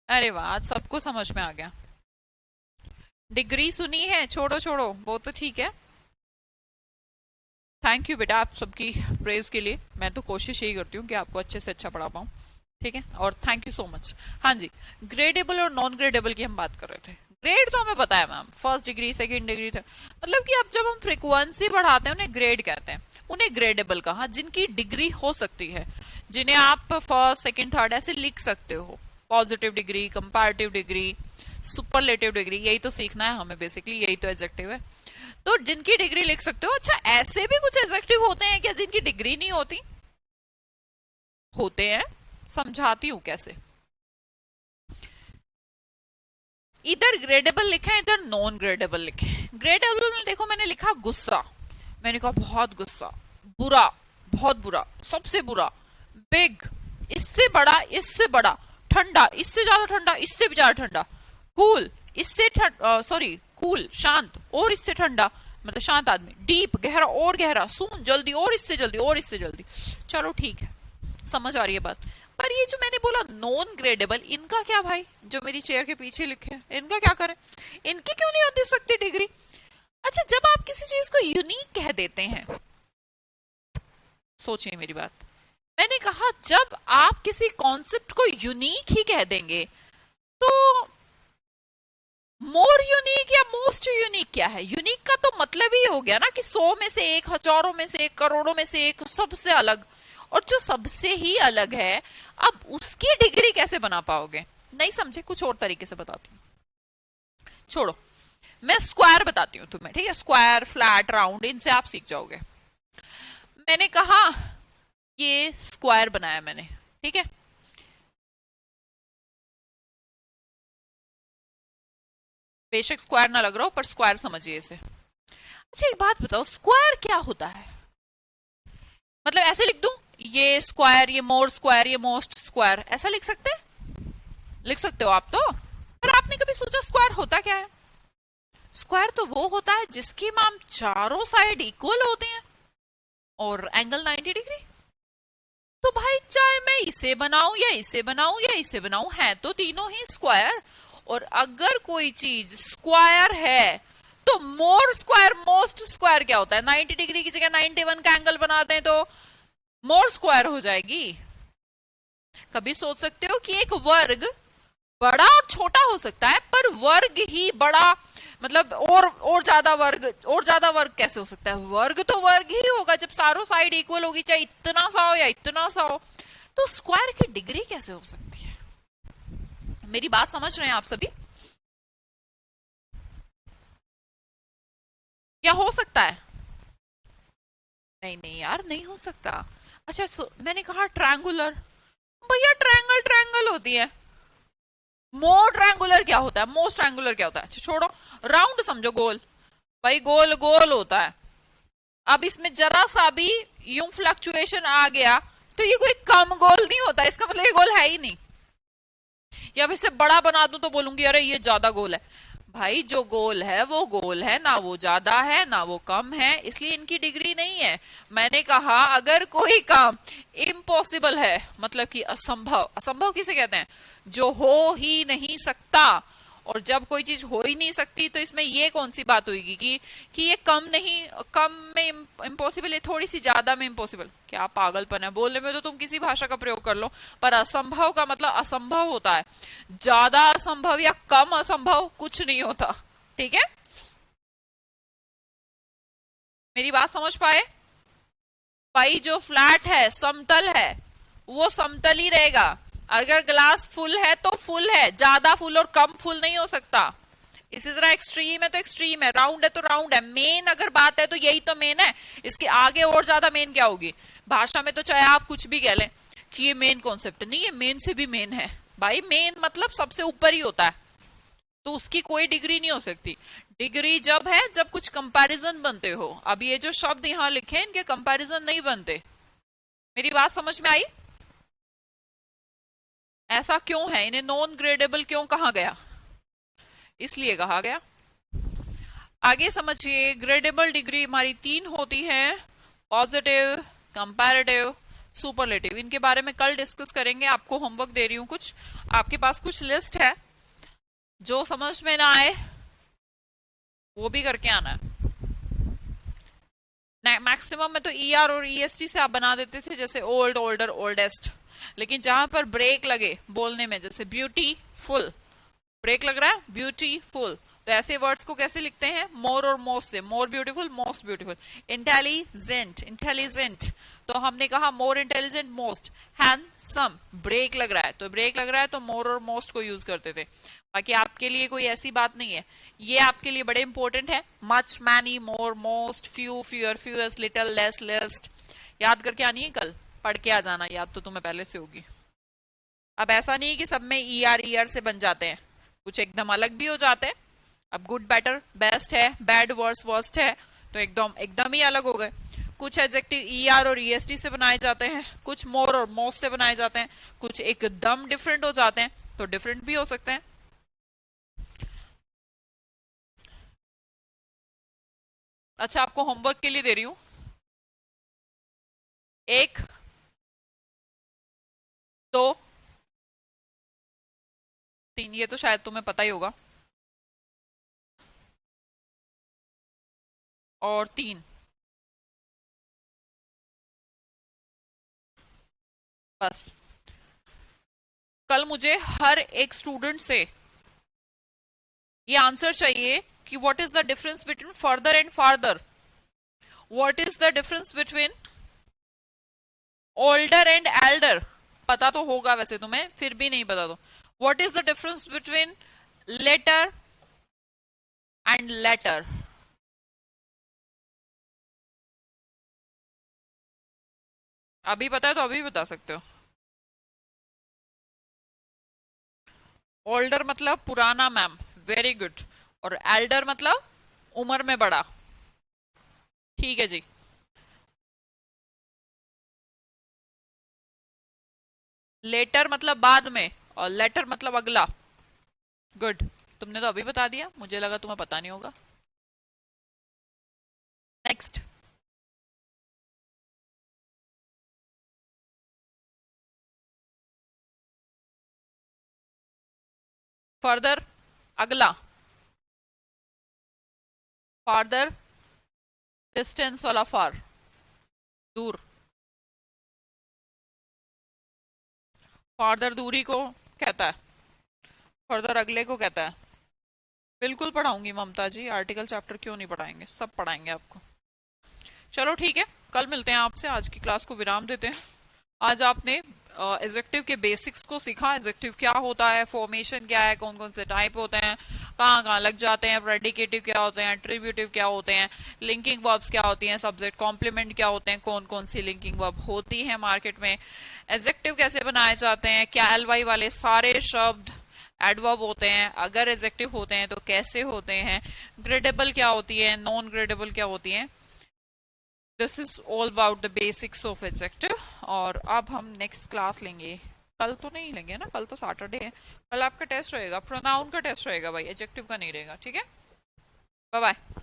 अरे वाह, आज सबको समझ में आ गया। डिग्री सुनी है? छोड़ो छोड़ो, वो तो ठीक है। थैंक यू बेटा आप सबकी प्रेज के लिए। मैं तो कोशिश यही करती हूँ कि आपको अच्छे से अच्छा पढ़ा पाऊँ, ठीक है, और थैंक यू सो मच। हाँ जी, ग्रेडेबल और नॉन ग्रेडेबल की हम बात कर रहे थे। ग्रेड तो हमें पता है ma'am, first degree, second degree, third, मतलब कि अब जब हम फ्रीक्वेंसी बढ़ाते हैं उन्हें ग्रेड कहते हैं। उन्हें ग्रेडेबल कहा जिनकी डिग्री हो सकती है, जिन्हें आप फर्स्ट, सेकंड, थर्ड ऐसे लिख सकते हो। Positive degree, comparative degree, superlative degree, यही तो सीखना है हमें बेसिकली, यही तो एडजेक्टिव है। तो जिनकी डिग्री लिख सकते हो। अच्छा, ऐसे भी कुछ एडजेक्टिव होते हैं क्या जिनकी डिग्री नहीं होती? होते हैं, समझाती हूं कैसे। इधर ग्रेडेबल लिखे हैं, इधर नॉन ग्रेडेबल लिखे। ग्रेडेबल में देखो मैंने लिखा गुस्सा, मैंने कहा बहुत गुस्सा, बुरा, बहुत बुरा, सबसे बुरा, बिग, इससे बड़ा, इससे बड़ा, ठंडा, इससे ज्यादा ठंडा, इससे भी ज्यादा ठंडा, कूल, इससे सॉरी कूल, शांत, और इससे ठंडा, मतलब शांत आदमी, डीप, गहरा और गहरा, सून, जल्दी और इससे जल्दी और इससे जल्दी। चलो ठीक है, समझ आ रही है बात? पर ये जो मैंने बोला नॉन ग्रेडेबल, इनका क्या भाई, जो मेरी चेयर के पीछे लिखे हैं इनका क्या करें? इनकी क्यों नहीं होती सकती डिग्री? अच्छा, जब आप किसी चीज को यूनिक कह देते हैं, सोचिए मेरी बात, मैंने कहा जब आप किसी कॉन्सेप्ट को यूनिक ही कह देंगे तो मोर यूनिक या मोस्ट यूनिक क्या है? यूनिक का तो मतलब ही हो गया ना कि 100 में से एक, हजारों में से एक, करोड़ों में से एक, सबसे अलग। और जो सबसे ही अलग है, अब उसकी डिग्री कैसे बना पाओगे? नहीं समझे? कुछ और तरीके से बताती हूँ, छोड़ो। मैं स्क्वायर बताती हूँ तुम्हें, ठीक है? स्क्वायर, फ्लैट, राउंड, इनसे आप सीख जाओगे। मैंने कहा ये स्क्वायर बनाया मैंने, ठीक है? बेशक स्क्वायर ना लग रहा हो, पर स्क्वायर समझिए इसे। अच्छा, एक बात बताओ, स्क्वायर क्या होता है? मतलब ऐसे लिख दूं, ये स्क्वायर, ये मोर स्क्वायर, ये मोस्ट स्क्वायर, ऐसा लिख सकते हैं? लिख सकते हो आप तो। पर आपने कभी सोचा स्क्वायर होता क्या है? स्क्वायर तो वो होता है जिसकी मान चारों साइड इक्वल होते हैं और एंगल 90 डिग्री। तो भाई चाहे मैं इसे बनाऊं या इसे बनाऊं या इसे बनाऊं, है तो तीनों ही स्क्वायर। और अगर कोई चीज स्क्वायर है तो मोर स्क्वायर, मोस्ट स्क्वायर क्या होता है? 90 डिग्री की जगह 91 का एंगल बनाते हैं तो मोर स्क्वायर हो जाएगी। कभी सोच सकते हो कि एक वर्ग बड़ा और छोटा हो सकता है, पर वर्ग ही बड़ा, मतलब और ज्यादा वर्ग, और ज्यादा वर्ग कैसे हो सकता है? वर्ग तो वर्ग ही होगा जब चारों साइड इक्वल होगी, चाहे इतना सा हो या इतना सा हो। तो स्क्वायर की डिग्री कैसे हो सकती है? मेरी बात समझ रहे हैं आप सभी? क्या हो सकता है? नहीं नहीं यार, नहीं हो सकता। अच्छा, मैंने कहा ट्रायंगुलर, भैया ट्रायंगल ट्रायंगल होती है। मोर ट्रायंगुलर क्या होता है? मोस्ट ट्रायंगुलर क्या होता है? अच्छा छोड़ो, राउंड समझो, गोल। भाई गोल गोल होता है। अब इसमें जरा सा भी यूं फ्लक्चुएशन आ गया तो ये कोई कम गोल नहीं होता, इसका मतलब ये गोल है ही नहीं। या अब इसे बड़ा बना दूं तो बोलूंगी अरे ये ज्यादा गोल है। भाई जो गोल है वो गोल है ना, वो ज्यादा है ना वो कम है, इसलिए इनकी डिग्री नहीं है। मैंने कहा अगर कोई काम इम्पॉसिबल है, मतलब कि असंभव, असंभव किसे कहते हैं? जो हो ही नहीं सकता। और जब कोई चीज हो ही नहीं सकती तो इसमें ये कौन सी बात होगी कि ये कम नहीं, कम में इम्पॉसिबल है, थोड़ी सी ज्यादा में इम्पॉसिबल? क्या पागलपन है! बोलने में तो तुम किसी भाषा का प्रयोग कर लो, पर असंभव का मतलब असंभव होता है। ज्यादा असंभव या कम असंभव कुछ नहीं होता, ठीक है? मेरी बात समझ पाए? भाई जो फ्लैट है, समतल है, वो समतल ही रहेगा। अगर ग्लास फुल है तो फुल है, ज्यादा फुल और कम फुल नहीं हो सकता। इसी तरह एक्सट्रीम है तो एक्सट्रीम है, राउंड है तो राउंड है। मेन अगर बात है तो यही तो मेन है, इसके आगे और ज्यादा मेन क्या होगी? भाषा में तो चाहे आप कुछ भी कह लें कि ये मेन कॉन्सेप्ट नहीं, ये मेन से भी मेन है। भाई मेन मतलब सबसे ऊपर ही होता है, तो उसकी कोई डिग्री नहीं हो सकती। डिग्री जब है जब कुछ कंपैरिजन बनते हो। अब ये जो शब्द यहां लिखे इनके कंपैरिजन नहीं बनते। मेरी बात समझ में आई? ऐसा क्यों है? इन्हें नॉन ग्रेडेबल क्यों कहा गया? इसलिए कहा गया। आगे समझिए, ग्रेडेबल डिग्री हमारी तीन होती है, पॉजिटिव, कंपैरेटिव, सुपरलेटिव। इनके बारे में कल डिस्कस करेंगे। आपको होमवर्क दे रही हूं कुछ, आपके पास कुछ लिस्ट है, जो समझ में ना आए वो भी करके आना है। मैक्सिमम में तो ई आर और ईएसटी से आप बना देते थे, जैसे ओल्ड, ओल्डर, ओल्डेस्ट। लेकिन जहां पर ब्रेक लगे बोलने में, जैसे ब्यूटीफुल, ब्रेक लग रहा है, ब्यूटीफुल, तो ऐसे वर्ड्स को कैसे लिखते हैं? मोर और मोस्ट से, more beautiful, most beautiful. Intelligent, intelligent, तो हमने कहा more intelligent, most. Handsome, break लग रहा है तो, ब्रेक लग रहा है तो मोर और मोस्ट को यूज करते थे। बाकी आपके लिए कोई ऐसी बात नहीं है, ये आपके लिए बड़े इंपॉर्टेंट है। Much, many, more, most, few, fewer, fewest, little, less, least. याद करके आनी है कल, पढ़ के आ जाना, याद तो तुम्हें पहले से होगी। अब ऐसा नहीं है कि सब में ई आर से बन जाते हैं, कुछ एकदम अलग भी हो जाते हैं। अब गुड, बेटर, बेस्ट है, बैड, वर्स, वर्स्ट है, तो एकदम एकदम ही अलग हो गए। कुछ एडजेक्टिव ई आर और ईएसटी से बनाए जाते हैं, कुछ मोर और मोस्ट से बनाए जाते हैं, कुछ एकदम डिफरेंट हो जाते हैं, तो डिफरेंट भी हो सकते हैं। अच्छा, आपको होमवर्क के लिए दे रही हूं एक दो, तीन, ये तो शायद तुम्हें पता ही होगा, और तीन। बस। कल मुझे हर एक स्टूडेंट से ये आंसर चाहिए कि what is the difference between further and farther, what is the difference between older and Elder. पता तो होगा वैसे तुम्हें, फिर भी नहीं पता तो what is the difference between later and latter. अभी पता है तो अभी बता सकते हो। ओल्डर मतलब पुराना मैम, वेरी गुड। और एल्डर मतलब उम्र में बड़ा। ठीक है जी। लेटर मतलब बाद में, और लेटर मतलब अगला। गुड। तुमने तो अभी बता दिया, मुझे लगा तुम्हें पता नहीं होगा। नेक्स्ट। फर्दर अगला, फार्दर डिस्टेंस वाला फार, दूर। फार्दर दूरी को कहता है, फर्दर अगले को कहता है। बिल्कुल पढ़ाऊंगी ममता जी, आर्टिकल चैप्टर क्यों नहीं पढ़ाएंगे, सब पढ़ाएंगे आपको। चलो ठीक है, कल मिलते हैं आपसे, आज की क्लास को विराम देते हैं। आज आपने एडजेक्टिव के बेसिक्स को सीखा, एडजेक्टिव क्या होता है, फॉर्मेशन क्या है, कौन कौन से टाइप होते हैं, कहाँ कहाँ लग जाते हैं, प्रेडिकेटिव क्या होते हैं, एट्रीब्यूटिव क्या होते हैं, लिंकिंग वर्ब्स क्या होती हैं, सब्जेक्ट कॉम्प्लीमेंट क्या होते हैं, कौन कौन सी लिंकिंग वर्ब होती है मार्केट में, एडजेक्टिव कैसे बनाए जाते हैं, क्या एलवाई वाले सारे शब्द एडवर्ब होते हैं, अगर एडजेक्टिव होते हैं तो कैसे होते हैं, ग्रेडेबल क्या होती है, नॉन ग्रेडेबल क्या होती है। This is all about the basics of adjective. और अब हम नेक्स्ट क्लास लेंगे, कल तो नहीं लेंगे ना, कल तो सैटरडे है। कल आपका टेस्ट रहेगा, प्रोनाउन का टेस्ट रहेगा भाई, एडजेक्टिव का नहीं रहेगा, ठीक है। Bye bye.